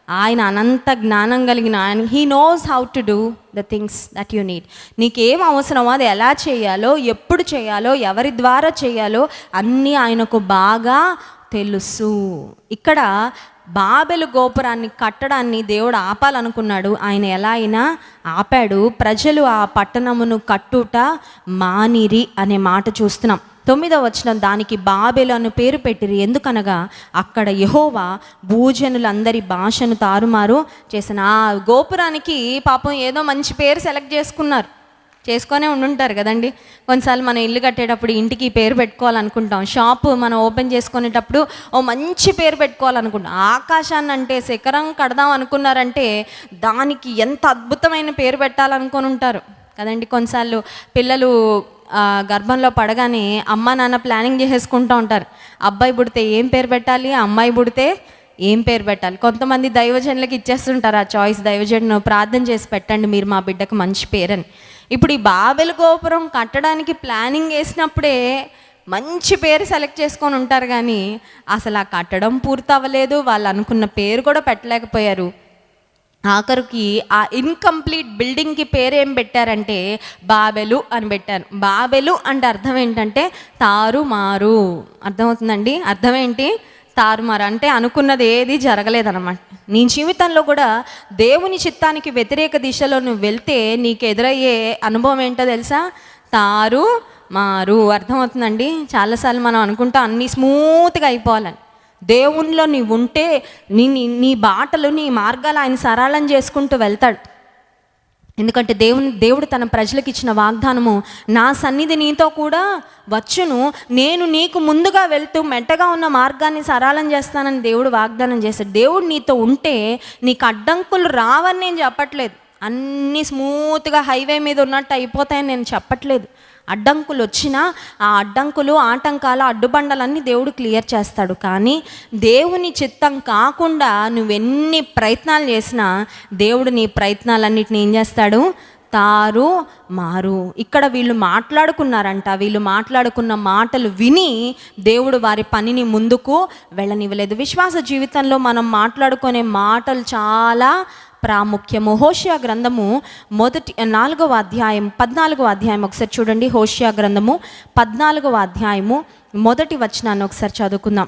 ఆయన అనంత జ్ఞానం కలిగిన ఆయన. He knows how to do the things that you need. నీకేం అవసరమో అది ఎలా చేయాలో, ఎప్పుడు చేయాలో, ఎవరి ద్వారా చేయాలో అన్నీ ఆయనకు బాగా తెలుసు. ఇక్కడ బాబెలు గోపురాన్ని కట్టడాన్ని దేవుడు ఆపాలనుకున్నాడు. ఆయన ఎలా అయినా ఆపాడు. ప్రజలు ఆ పట్టణమును కట్టుట మానిరి అనే మాట చూస్తున్నాం. 9వ వచనం, దానికి బాబెలు అను పేరు పెట్టిరి, ఎందుకనగా అక్కడ యెహోవా భూజనులందరి భాషను తారుమారు చేసిన. ఆ గోపురానికి పాపం ఏదో మంచి పేరు సెలెక్ట్ చేసుకొనే ఉండుంటారు కదండి. కొన్నిసార్లు మనం ఇల్లు కట్టేటప్పుడు ఇంటికి పేరు పెట్టుకోవాలనుకుంటాం. షాపు మనం ఓపెన్ చేసుకునేటప్పుడు ఓ మంచి పేరు పెట్టుకోవాలనుకుంటాం. ఆకాశాన్ని అంటే శిఖరం కడదాం అనుకున్నారంటే దానికి ఎంత అద్భుతమైన పేరు పెట్టాలనుకొని ఉంటారు కదండి. కొన్నిసార్లు పిల్లలు గర్భంలో పడగానే అమ్మ నాన్న ప్లానింగ్ చేసేసుకుంటూ ఉంటారు. అబ్బాయి పుడితే ఏం పేరు పెట్టాలి, అమ్మాయి పుడితే ఏం పేరు పెట్టాలి. కొంతమంది దైవజనులకు ఇచ్చేస్తుంటారు ఆ చాయిస్. దైవజనుడు ప్రార్థన చేసి పెట్టండి మీరు మా బిడ్డకు మంచి పేరని. ఇప్పుడు ఈ బాబెలు గోపురం కట్టడానికి ప్లానింగ్ వేసినప్పుడే మంచి పేరు సెలెక్ట్ చేసుకొని ఉంటారు, కానీ అసలు ఆ కట్టడం పూర్తి అవ్వలేదు. వాళ్ళు అనుకున్న పేరు కూడా పెట్టలేకపోయారు. ఆఖరికి ఆ ఇన్కంప్లీట్ బిల్డింగ్కి పేరు ఏం పెట్టారంటే బాబెలు అని పెట్టారు. బాబెలు అంటే అర్థం ఏంటంటే తారుమారు. అర్థమవుతుందండి? అర్థం ఏంటి? తారుమారు అంటే అనుకున్నది ఏది జరగలేదన్నమాట. నీ జీవితంలో కూడా దేవుని చిత్తానికి వ్యతిరేక దిశలో నువ్వు వెళ్తే నీకు ఎదురయ్యే అనుభవం ఏంటో తెలుసా? తారుమారు. అర్థమవుతుందండి? చాలాసార్లు మనం అనుకుంటాం అన్నీ స్మూత్గా అయిపోవాలని. దేవునిలో నీవు ఉంటే నీ బాటలు నీ మార్గాలు ఆయన సరళం చేసుకుంటూ వెళ్తాడు. ఎందుకంటే దేవుడు తన ప్రజలకు ఇచ్చిన వాగ్దానము, నా సన్నిధి నీతో కూడా వచ్చును, నేను నీకు ముందుగా వెళ్తూ మెట్టగా ఉన్న మార్గాన్ని సరళం చేస్తానని దేవుడు వాగ్దానం చేశాడు. దేవుడు నీతో ఉంటే నీకు అడ్డంకులు రావని నేను చెప్పట్లేదు. అన్నీ స్మూత్గా హైవే మీద ఉన్నట్టు అయిపోతాయని నేను చెప్పట్లేదు. అడ్డంకులు వచ్చినా ఆ అడ్డంకులు, ఆటంకాలు, అడ్డుబండలన్నీ దేవుడు క్లియర్ చేస్తాడు. కానీ దేవుని చిత్తం కాకుండా నువ్వెన్ని ప్రయత్నాలు చేసినా దేవుడు నీ ప్రయత్నాలన్నిటిని ఏం చేస్తాడు? తారుమారు. ఇక్కడ వీళ్ళు మాట్లాడుకున్నారంట. వీళ్ళు మాట్లాడుకున్న మాటలు విని దేవుడు వారి పనిని ముందుకు వెళ్ళనివ్వలేదు. విశ్వాస జీవితంలో మనం మాట్లాడుకునే మాటలు చాలా ప్రాముఖ్యము. హోషియా గ్రంథము 4వ అధ్యాయం 14వ అధ్యాయం ఒకసారి చూడండి. హోషియా గ్రంథము 14వ అధ్యాయము 1వ వచనాన్ని ఒకసారి చదువుకుందాం.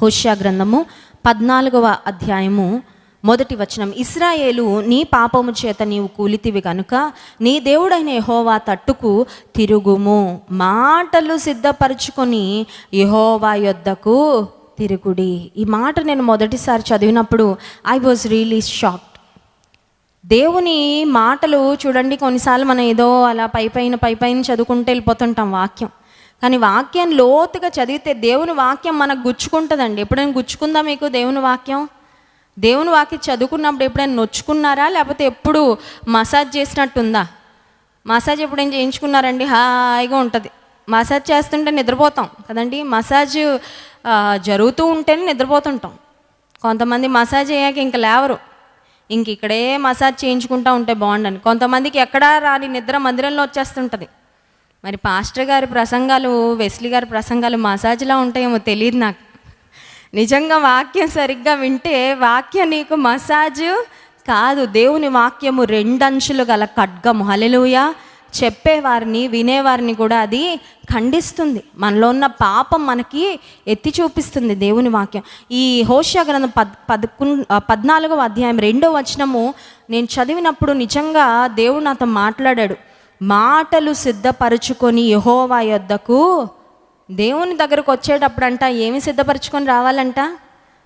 హోషియా గ్రంథము 14వ అధ్యాయము 1వ వచనం, ఇశ్రాయేలు నీ పాపము చేత నీవు కూలితివి కనుక నీ దేవుడైన యెహోవా తట్టుకు తిరుగుము, మాటలు సిద్ధపరచుకొని యెహోవా యొద్దకు తిరుగుడి. ఈ మాట నేను మొదటిసారి చదివినప్పుడు ఐ వాజ్ రియలీ షాక్డ్. దేవుని మాటలు చూడండి, కొన్నిసార్లు మనం ఏదో అలా పైపైన చదువుకుంటూ వెళ్ళిపోతుంటాం వాక్యం. కానీ వాక్యం లోతుగా చదివితే దేవుని వాక్యం మనకు గుచ్చుకుంటుందండి. ఎప్పుడైనా గుచ్చుకుందా మీకు దేవుని వాక్యం? దేవుని వాక్యం చదువుకున్నప్పుడు ఎప్పుడైనా నొచ్చుకున్నారా, లేకపోతే ఎప్పుడు మసాజ్ చేసినట్టుందా? మసాజ్ ఎప్పుడైనా చేయించుకున్నారండి? హాయిగా ఉంటుంది. మసాజ్ చేస్తుంటే నిద్రపోతాం కదండి. మసాజ్ జరుగుతూ ఉంటేనే నిద్రపోతుంటాం. కొంతమంది మసాజ్ అయ్యాక ఇంక లేవరు, ఇంక ఇక్కడే మసాజ్ చేయించుకుంటూ ఉంటే బాగుండని. కొంతమందికి ఎక్కడా రాని నిద్ర మందిరంలో వచ్చేస్తుంటుంది. మరి పాస్టర్ గారి ప్రసంగాలు, వెస్లీ గారి ప్రసంగాలు మసాజ్లా ఉంటాయేమో తెలియదు నాకు. నిజంగా వాక్యం సరిగ్గా వింటే వాక్యం నీకు మసాజ్ కాదు. దేవుని వాక్యము 2 అంచులు గల ఖడ్గము. హల్లెలూయా. చెప్పేవారిని వినేవారిని కూడా అది ఖండిస్తుంది. మనలో ఉన్న పాపం మనకి ఎత్తి చూపిస్తుంది దేవుని వాక్యం. ఈ హోషేయ గ్రంథం 14వ అధ్యాయం 2వ వచనము నేను చదివినప్పుడు నిజంగా దేవుడు నాతో మాట్లాడాడు. మాటలు సిద్ధపరచుకొని యెహోవా యొద్దకు, దేవుని దగ్గరకు వచ్చేటప్పుడంట ఏమి సిద్ధపరచుకొని రావాలంట?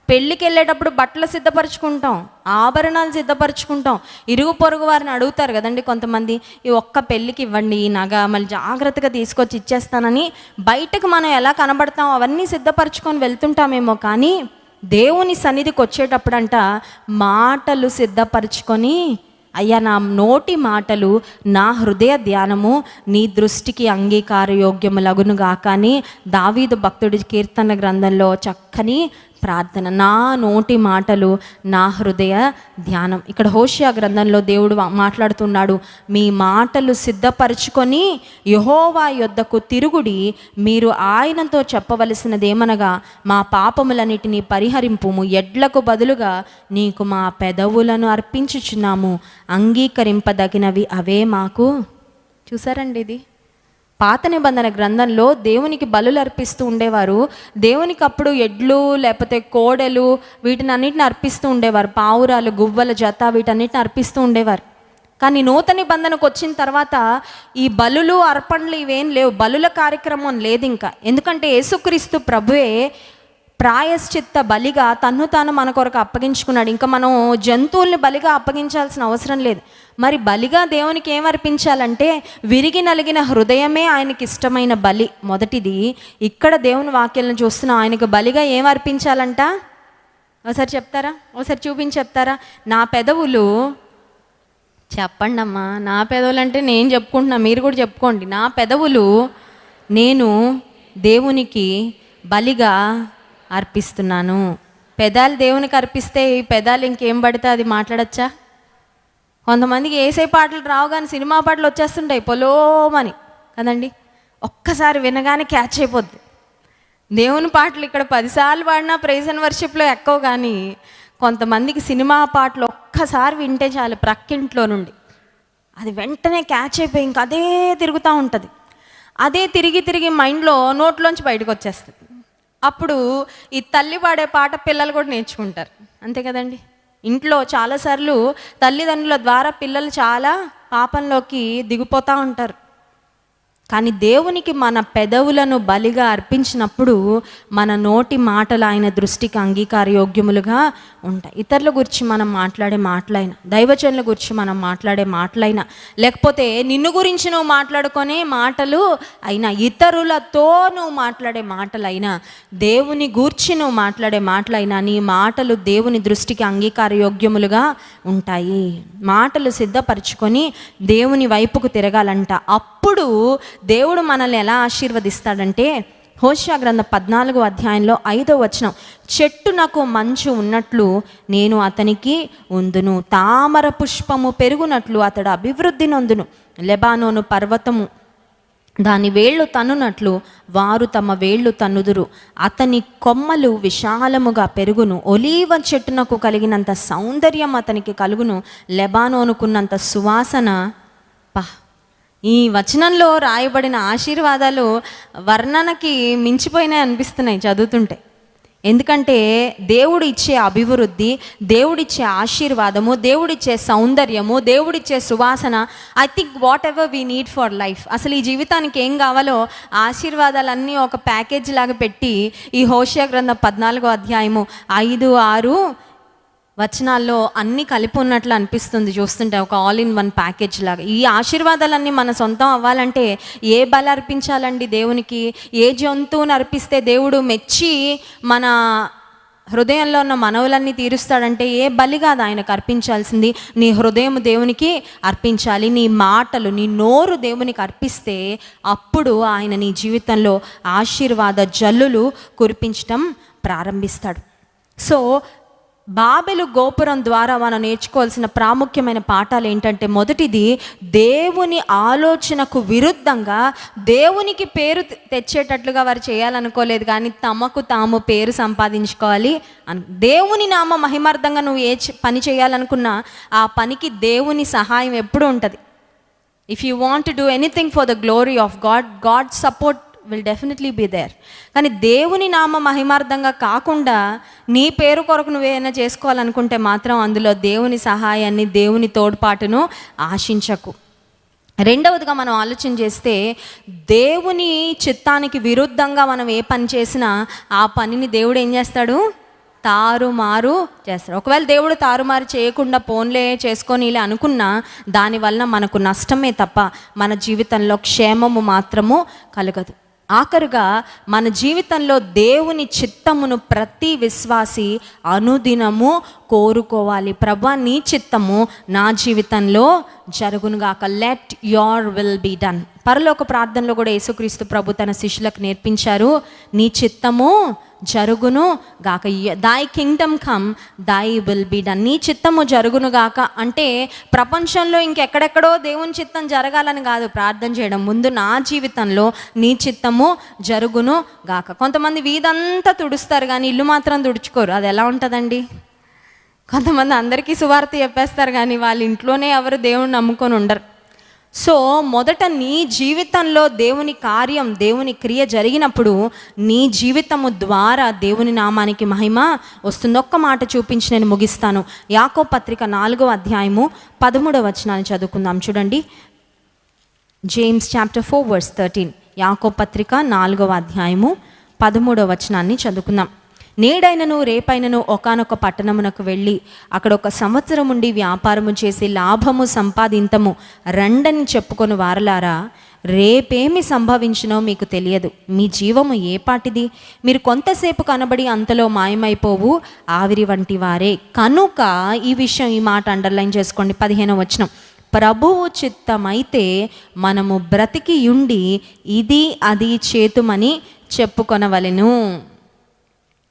పెళ్ళికి వెళ్ళేటప్పుడు బట్టలు సిద్ధపరచుకుంటాం, ఆభరణాలు సిద్ధపరచుకుంటాం. ఇరుగు పొరుగు వారిని అడుగుతారు కదండి కొంతమంది, ఈ ఒక్క పెళ్ళికి ఇవ్వండి ఈ నగ, మళ్ళీ జాగ్రత్తగా తీసుకొచ్చి ఇచ్చేస్తానని. బయటకు మనం ఎలా కనబడతాం అవన్నీ సిద్ధపరచుకొని వెళ్తుంటామేమో, కానీ దేవుని సన్నిధికి వచ్చేటప్పుడంట మాటలు సిద్ధపరచుకొని, అయ్యా నా నోటి మాటలు, నా హృదయ ధ్యానము నీ దృష్టికి అంగీకార యోగ్యములగునుగాక అని దావీదు భక్తుడి కీర్తన గ్రంథంలో చక్కని ప్రార్థన. నా నోటి మాటలు, నా హృదయ ధ్యానం. ఇక్కడ హోషేయ గ్రంథంలో దేవుడు మాట్లాడుతున్నాడు, మీ మాటలు సిద్ధపరచుకొని యెహోవా యొద్దకు తిరుగుడి, మీరు ఆయనతో చెప్పవలసినదేమనగా మా పాపములన్నిటినీ పరిహరింపుము, ఎడ్లకు బదులుగా నీకు మా పెదవులను అర్పించుచున్నాము, అంగీకరింపదగినవి అవే మాకు. చూసారండి, ఇది పాత నిబంధన గ్రంథంలో దేవునికి బలులు అర్పిస్తూ ఉండేవారు. దేవునికి అప్పుడు ఎడ్లు లేకపోతే కోడెలు వీటిని అన్నిటిని అర్పిస్తూ ఉండేవారు. పావురాలు, గువ్వల జత వీటన్నిటిని అర్పిస్తూ ఉండేవారు. కానీ నూతన నిబంధనకు వచ్చిన తర్వాత ఈ బలులు, అర్పణలు ఇవేం లేవు. బలుల కార్యక్రమం లేదు ఇంకా. ఎందుకంటే యేసుక్రీస్తు ప్రభువే ప్రాయశ్చిత్త బలిగా తన్ను తాను మన కొరకు అప్పగించుకున్నాడు. ఇంకా మనం జంతువుల్ని బలిగా అప్పగించాల్సిన అవసరం లేదు. మరి బలిగా దేవునికి ఏం అర్పించాలంటే విరిగి నలిగిన హృదయమే ఆయనకి ఇష్టమైన బలి మొదటిది. ఇక్కడ దేవుని వాక్యాలను చూస్తున్నాం, ఆయనకు బలిగా ఏం అర్పించాలంట? ఒకసారి చెప్తారా? ఒకసారి చూపించి చెప్తారా? నా పెదవులు, చెప్పండి అమ్మా. నా పెదవులు అంటే నేను చెప్పుకుంటున్నా, మీరు కూడా చెప్పుకోండి. నా పెదవులు నేను దేవునికి బలిగా అర్పిస్తున్నాను. పెదాలు దేవునికి అర్పిస్తే ఈ పెదాలు ఇంకేం పడితే అది మాట్లాడచ్చా? కొంతమందికి ఏసై పాటలు రావు, కానీ సినిమా పాటలు వచ్చేస్తుంటాయి పొలోమని కదండి. ఒక్కసారి వినగానే క్యాచ్ అయిపోద్ది. దేవుని పాటలు ఇక్కడ 10 సార్లు పాడినా ప్రైజ్ అండ్ వర్షిప్లో ఎక్కవు, కానీ కొంతమందికి సినిమా పాటలు ఒక్కసారి వింటే చాలు, ప్రక్కింట్లో నుండి అది వెంటనే క్యాచ్ అయిపోయి ఇంక అదే తిరుగుతూ ఉంటుంది. అదే తిరిగి తిరిగి మైండ్లో నోట్లోంచి బయటకు వచ్చేస్తుంది. అప్పుడు ఈ తల్లి పాడే పాట పిల్లలు కూడా నేర్చుకుంటారు, అంతే కదండి. ఇంట్లో చాలాసార్లు తల్లిదండ్రుల ద్వారా పిల్లలు చాలా పాపంలోకి దిగిపోతూ ఉంటారు. కానీ దేవునికి మన పెదవులను బలిగా అర్పించినప్పుడు మన నోటి మాటలు ఆయన దృష్టికి అంగీకార యోగ్యములుగా ఉంటాయి. ఇతరుల గురించి మనం మాట్లాడే మాటలైనా, దైవజనుల గురించి మనం మాట్లాడే మాటలైనా, లేకపోతే నిన్ను గురించి నువ్వు మాట్లాడుకునే మాటలు అయినా, ఇతరులతో నువ్వు మాట్లాడే మాటలైనా, దేవుని గూర్చి నువ్వు మాట్లాడే మాటలైనా, నీ మాటలు దేవుని దృష్టికి అంగీకార యోగ్యములుగా ఉంటాయి. మాటలు సిద్ధపరచుకొని దేవుని వైపుకు తిరగాలంట. అప్పుడు దేవుడు మనల్ని ఎలా ఆశీర్వదిస్తాడంటే హోషేయ గ్రంథం 14వ అధ్యాయంలో 5వ వచనం, చెట్టునకు మంచు ఉన్నట్లు నేను అతనికి ఉందును, తామర పుష్పము పెరుగునట్లు అతడు అభివృద్ధి నొందును, లెబానోను పర్వతము దాని వేళ్ళు తన్నునట్లు వారు తమ వేళ్ళు తన్నుదురు, అతని కొమ్మలు విశాలముగా పెరుగును, ఒలీవ చెట్టునకు కలిగినంత సౌందర్యం అతనికి కలుగును, లెబానోనుకున్నంత సువాసన. ఈ వచనంలో రాయబడిన ఆశీర్వాదాలు వర్ణనకి మించిపోయినాయి అనిపిస్తున్నాయి చదువుతుంటే. ఎందుకంటే దేవుడు ఇచ్చే అభివృద్ధి, దేవుడిచ్చే ఆశీర్వాదము, దేవుడిచ్చే సౌందర్యము, దేవుడిచ్చే సువాసన, I think what ever we need for life. అసలు ఈ జీవితానికి ఏం కావాలో ఆశీర్వాదాలన్నీ ఒక ప్యాకేజ్ లాగా పెట్టి ఈ హోషేయ గ్రంథం 14వ అధ్యాయము 5, 6 వచనాల్లో అన్నీ కలిపి ఉన్నట్లు అనిపిస్తుంది చూస్తుంటే, ఒక ఆల్ ఇన్ వన్ ప్యాకేజ్ లాగా. ఈ ఆశీర్వాదాలన్నీ మన సొంతం అవ్వాలంటే ఏ బలి అర్పించాలండి దేవునికి? ఏ జంతువుని అర్పిస్తే దేవుడు మెచ్చి మన హృదయంలో ఉన్న మనవులన్నీ తీరుస్తాడంటే ఏ బలి కాదు ఆయనకు అర్పించాల్సింది, నీ హృదయం దేవునికి అర్పించాలి. నీ మాటలు, నీ నోరు దేవునికి అర్పిస్తే అప్పుడు ఆయన నీ జీవితంలో ఆశీర్వాద జల్లులు కురిపించటం ప్రారంభిస్తాడు. సో బాబెలు గోపురం ద్వారా మనం నేర్చుకోవాల్సిన ప్రాముఖ్యమైన పాఠాలు ఏంటంటే, మొదటిది, దేవుని ఆలోచనకు విరుద్ధంగా దేవునికి పేరు తెచ్చేటట్లుగా వారు చేయాలనుకోలేదు, కానీ తమకు తాము పేరు సంపాదించుకోవాలి అని. దేవుని నామ మహిమార్థంగా నువ్వు ఏ పని చేయాలనుకున్నా ఆ పనికి దేవుని సహాయం ఎప్పుడూ ఉంటుంది. If you want to do anything for the glory of God, God support will definitely be there. కానీ దేవుని నామ మహిమార్థంగా కాకుండా నీ పేరు కొరకు నువ్వేమైనా చేసుకోవాలనుకుంటే మాత్రం అందులో దేవుని సహాయాన్ని, దేవుని తోడ్పాటును ఆశించకు. రెండవదిగా మనం ఆలోచన చేస్తే, దేవుని చిత్తానికి విరుద్ధంగా మనం ఏ పని చేసినా ఆ పనిని దేవుడు ఏం చేస్తాడు? తారుమారు చేస్తాడు. ఒకవేళ దేవుడు తారుమారు చేయకుండా పోన్లే చేసుకొని ఇలా అనుకున్నా దానివల్ల మనకు నష్టమే తప్ప మన జీవితంలో క్షేమము మాత్రము కలగదు. ఆఖరుగా మన జీవితంలో దేవుని చిత్తమును ప్రతి విశ్వాసి అనుదినము కోరుకోవాలి. ప్రభువా, నీ చిత్తము నా జీవితంలో జరుగునుగాక, let your will be done. పరలోక ప్రార్థనలో కూడా యేసుక్రీస్తు ప్రభు తన శిష్యులకు నేర్పించారు, నీ చిత్తము జరుగును గాక, thy kingdom come, thy will be done. నీ చిత్తము జరుగును గాక అంటే ప్రపంచంలో ఇంకెక్కడెక్కడో దేవుని చిత్తం జరగాలని కాదు ప్రార్థన చేయడం, ముందు నా జీవితంలో నీ చిత్తము జరుగును గాక. కొంతమంది వీధంతా తుడుస్తారు కానీ ఇల్లు మాత్రం తుడుచుకోరు, అది ఎలా ఉంటుందండి? కొంతమంది అందరికీ సువార్త చెప్పేస్తారు కానీ వాళ్ళ ఇంట్లోనే ఎవరు దేవుని నమ్ముకొని ఉండరు. సో మొదట నీ జీవితంలో దేవుని కార్యం, దేవుని క్రియ జరిగినప్పుడు నీ జీవితము ద్వారా దేవుని నామానికి మహిమ వస్తుంది. ఒక్క మాట చూపించి నేను ముగిస్తాను. యాకోబు పత్రిక 4వ అధ్యాయము 13వ వచనాన్ని చదువుకుందాం. చూడండి, జేమ్స్ చాప్టర్ 4 verse 13. యాకోబు పత్రిక 4వ అధ్యాయము 13వ వచనాన్ని చదువుకుందాం. నేడైనను రేపైనను ఒకానొక పట్టణమునకు వెళ్ళి అక్కడ 1 సంవత్సరం ఉండి వ్యాపారము చేసి లాభము సంపాదింతము రండని చెప్పుకొని వారలారా, రేపేమి సంభవించినో మీకు తెలియదు. మీ జీవము ఏ పాటిది? మీరు కొంతసేపు కనబడి అంతలో మాయమైపోవు ఆవిరి వంటి వారే. కనుక ఈ విషయం, ఈ మాట అండర్లైన్ చేసుకోండి. 15వ వచనం, ప్రభువు చిత్తమైతే మనము బ్రతికి ఉండి ఇది అది చేతుమని చెప్పుకొనవలెను.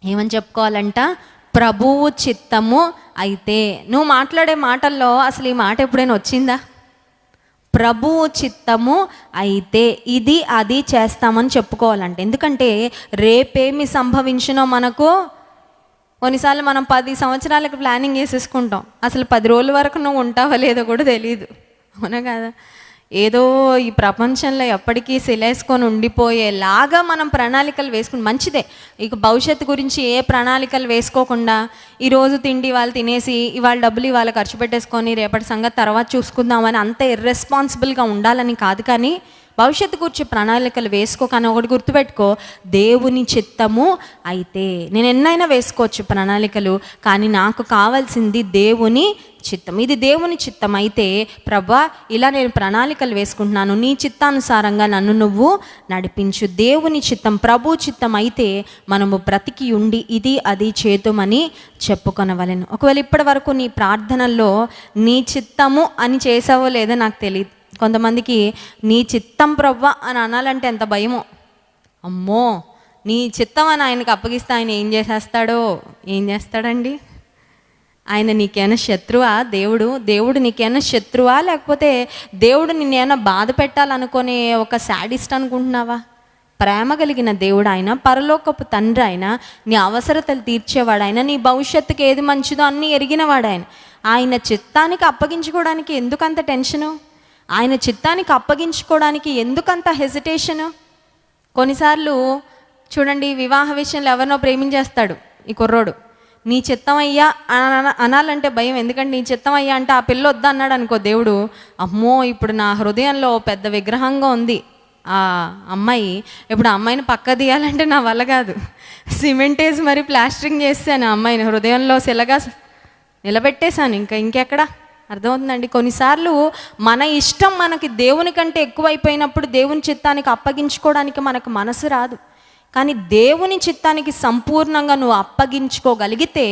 ఏమని చెప్పుకోవాలంట? ప్రభువు చిత్తము అయితే. నువ్వు మాట్లాడే మాటల్లో అసలు ఈ మాట ఎప్పుడైనా వచ్చిందా? ప్రభువు చిత్తము అయితే ఇది అది చేస్తామని చెప్పుకోవాలంటే. ఎందుకంటే రేపేమి సంభవించినో మనకు కొన్నిసార్లు మనం 10 సంవత్సరాలకు ప్లానింగ్ చేసేసుకుంటాం, అసలు 10 రోజుల వరకు నువ్వు ఉంటావో లేదో కూడా తెలియదు, అవునా కదా? ఏదో ఈ ప్రపంచంలో ఎప్పటికీ సిలేసుకొని ఉండిపోయేలాగా మనం ప్రణాళికలు వేసుకుని మంచిదే. ఇక భవిష్యత్తు గురించి ఏ ప్రణాళికలు వేసుకోకుండా ఈరోజు తిండి వాళ్ళు తినేసి ఇవాళ డబ్బులు ఇవాళ ఖర్చు పెట్టేసుకొని రేపటి సంగతి తర్వాత చూసుకుందామని అంత ఇర్రెస్పాన్సిబుల్గా ఉండాలని కాదు, కానీ భవిష్యత్తు గురించి ప్రణాళికలు వేసుకో. కానీ ఒకటి గుర్తుపెట్టుకో, దేవుని చిత్తము అయితే. నేను ఎన్నైనా వేసుకోవచ్చు ప్రణాళికలు, కానీ నాకు కావాల్సింది దేవుని చిత్తం. ఇది దేవుని చిత్తం అయితే, ప్రభా ఇలా నేను ప్రణాళికలు వేసుకుంటున్నాను, నీ చిత్తానుసారంగా నన్ను నువ్వు నడిపించు. దేవుని చిత్తం, ప్రభు చిత్తం అయితే మనము బ్రతికి ఉండి ఇది అది చేతుమని చెప్పుకొనవలెను. ఒకవేళ ఇప్పటి వరకు నీ ప్రార్థనల్లో నీ చిత్తము అని చేసావో లేదో నాకు తెలియదు. కొంతమందికి నీ చిత్తం ప్రవ్వ అని అనాలంటే ఎంత భయమో. అమ్మో, నీ చిత్తం అని ఆయనకు అప్పగిస్తే ఆయన ఏం చేసేస్తాడో. ఏం చేస్తాడండి? ఆయన నీకేమైనా శత్రువా? దేవుడు నీకేమైనా శత్రువా? లేకపోతే దేవుడు నిన్నేమైనా బాధ పెట్టాలనుకునే ఒక శాడిస్ట్ అనుకుంటున్నావా? ప్రేమ కలిగిన దేవుడు ఆయన, పరలోకపు తండ్రి ఆయన, నీ అవసరతలు తీర్చేవాడు ఆయన, నీ భవిష్యత్తుకి ఏది మంచిదో అన్నీ ఎరిగినవాడు ఆయన. ఆయన చిత్తానికి అప్పగించుకోవడానికి ఎందుకంత టెన్షను? ఆయన చిత్తానికి అప్పగించుకోవడానికి ఎందుకంత హెసిటేషను? కొన్నిసార్లు చూడండి, వివాహ విషయంలో ఎవరినో ప్రేమించేస్తాడు ఈ కుర్రోడు. నీ చిత్తం అయ్యా అనాలంటే భయం. ఎందుకంటే నీ చిత్తం అయ్యా అంటే ఆ పిల్ల వద్దా అన్నాడు అనుకో దేవుడు, అమ్మో ఇప్పుడు నా హృదయంలో పెద్ద విగ్రహంగా ఉంది ఆ అమ్మాయి, ఇప్పుడు ఆ అమ్మాయిని పక్క తీయాలంటే నా వల్ల కాదు. సిమెంట్ వేసి మరి ప్లాస్టరింగ్ చేస్తాను ఆ అమ్మాయిని, హృదయంలో శిలగా నిలబెట్టేశాను. ఇంకెక్కడ అర్థమవుతుందండి? కొన్నిసార్లు మన ఇష్టం మనకి దేవుని కంటే ఎక్కువైపోయినప్పుడు దేవుని చిత్తానికి అప్పగించుకోవడానికి మనకు మనసు రాదు. కానీ దేవుని చిత్తానికి సంపూర్ణంగా నువ్వు అప్పగించుకోగలిగితే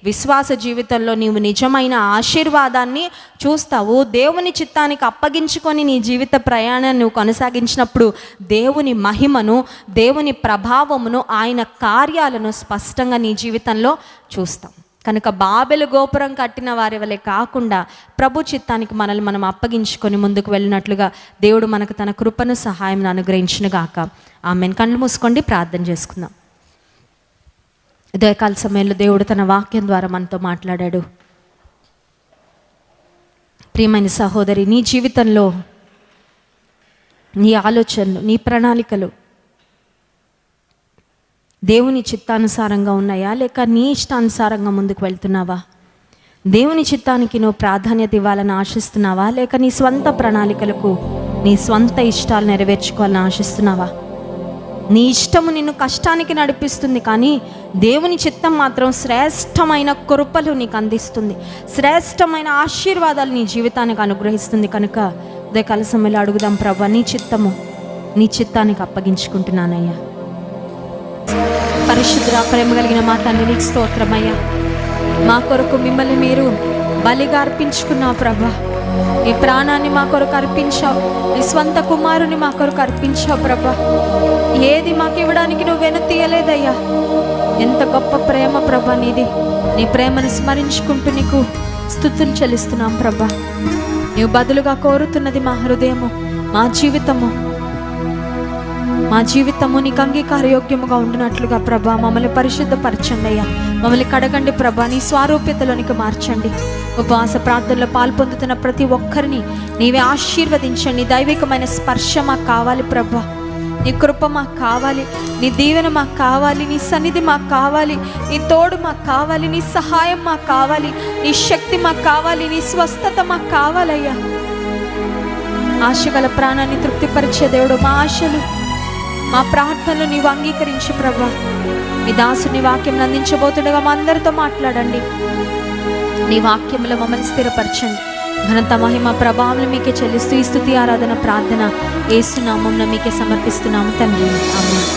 విశ్వాస జీవితంలో నీవు నిజమైన ఆశీర్వాదాన్ని చూస్తావు. దేవుని చిత్తానికి అప్పగించుకొని నీ జీవిత ప్రయాణాన్ని నువ్వు కొనసాగించినప్పుడు దేవుని మహిమను, దేవుని ప్రభావమును, ఆయన కార్యాలను స్పష్టంగా నీ జీవితంలో చూస్తాం. కనుక బాబెలు గోపురం కట్టిన వారి వలె కాకుండా ప్రభు చిత్తానికి మనల్ని మనం అప్పగించుకొని ముందుకు వెళ్ళినట్లుగా దేవుడు మనకు తన కృపను, సహాయం అనుగ్రహించును గాక. ఆమెన్. కళ్ళు మూసుకోండి, ప్రార్థన చేసుకుందాం. ఉదయకాల సమయంలో దేవుడు తన వాక్యం ద్వారా మనతో మాట్లాడాడు. ప్రియమైన సహోదరి, నీ జీవితంలో నీ ఆలోచనలు, నీ ప్రణాళికలు దేవుని చిత్తానుసారంగా ఉన్నాయా, లేక నీ ఇష్టానుసారంగా ముందుకు వెళ్తున్నావా? దేవుని చిత్తానికి నువ్వు ప్రాధాన్యత ఇవ్వాలని ఆశిస్తున్నావా, లేక నీ స్వంత ప్రణాళికలకు, నీ స్వంత ఇష్టాలు నెరవేర్చుకోవాలని ఆశిస్తున్నావా? నీ ఇష్టము నిన్ను కష్టానికి నడిపిస్తుంది, కానీ దేవుని చిత్తం మాత్రం శ్రేష్టమైన కృపలు నీకు అందిస్తుంది, శ్రేష్టమైన ఆశీర్వాదాలు నీ జీవితానికి అనుగ్రహిస్తుంది. కనుక ఉదయకాల సమయంలో అడుగుదాం, ప్రభా నీ చిత్తము, నీ చిత్తానికి అప్పగించుకుంటున్నానయ్యా. పరిశుద్ధ ప్రేమ కలిగిన మా తండ్రి, నీకు స్తోత్రమయ్యా. మా కొరకు మిమ్మల్ని మీరు బలిగా అర్పించుకున్నావు ప్రభా. నీ ప్రాణాన్ని మా కొరకు అర్పించావు, నీ స్వంత కుమారుని మా కొరకు అర్పించావు ప్రభా. ఏది మాకు ఇవ్వడానికి నువ్వు వెనుతీయలేదయ్యా. ఎంత గొప్ప ప్రేమ ప్రభా నీది. నీ ప్రేమను స్మరించుకుంటూ నీకు స్తుతులు చెల్లిస్తున్నాం ప్రభా. నీవు బదులుగా కోరుతున్నది మా హృదయము, మా జీవితము నీకు అంగీకారయోగ్యముగా ఉండినట్లుగా ప్రభా మమ్మల్ని పరిశుద్ధపరచండి అయ్యా. మమ్మల్ని కడగండి ప్రభా, నీ స్వారూప్యతలోనికి మార్చండి. ఉపవాస ప్రార్థనలో పాల్పొందుతున్న ప్రతి ఒక్కరిని నీవే ఆశీర్వదించండి. దైవికమైన స్పర్శ మాకు కావాలి ప్రభా. నీ కృప మాకు కావాలి, నీ దీవెన మాకు కావాలి, నీ సన్నిధి మాకు కావాలి, నీ తోడు మాకు కావాలి, నీ సహాయం మాకు కావాలి, నీ శక్తి మాకు కావాలి, నీ స్వస్థత మాకు కావాలయ్యా. ఆశగల ప్రాణాన్ని తృప్తిపరిచే దేవుడు, మా ఆశలు, మా ప్రార్థనలు నీవు అంగీకరించి ప్రభా. మీ దాసుని వాక్యం అందించబోతుండగా మా అందరితో మాట్లాడండి. నీ వాక్యంలో మమ్మల్ని స్థిరపరచండి. ఘనత, మహిమ, ప్రభావం మీకే చెల్లిస్తూ ఈ స్తుతి, ఆరాధన, ప్రార్థన యేసు నామమున మీకే సమర్పిస్తున్నాము తండ్రి. ఆమేన్.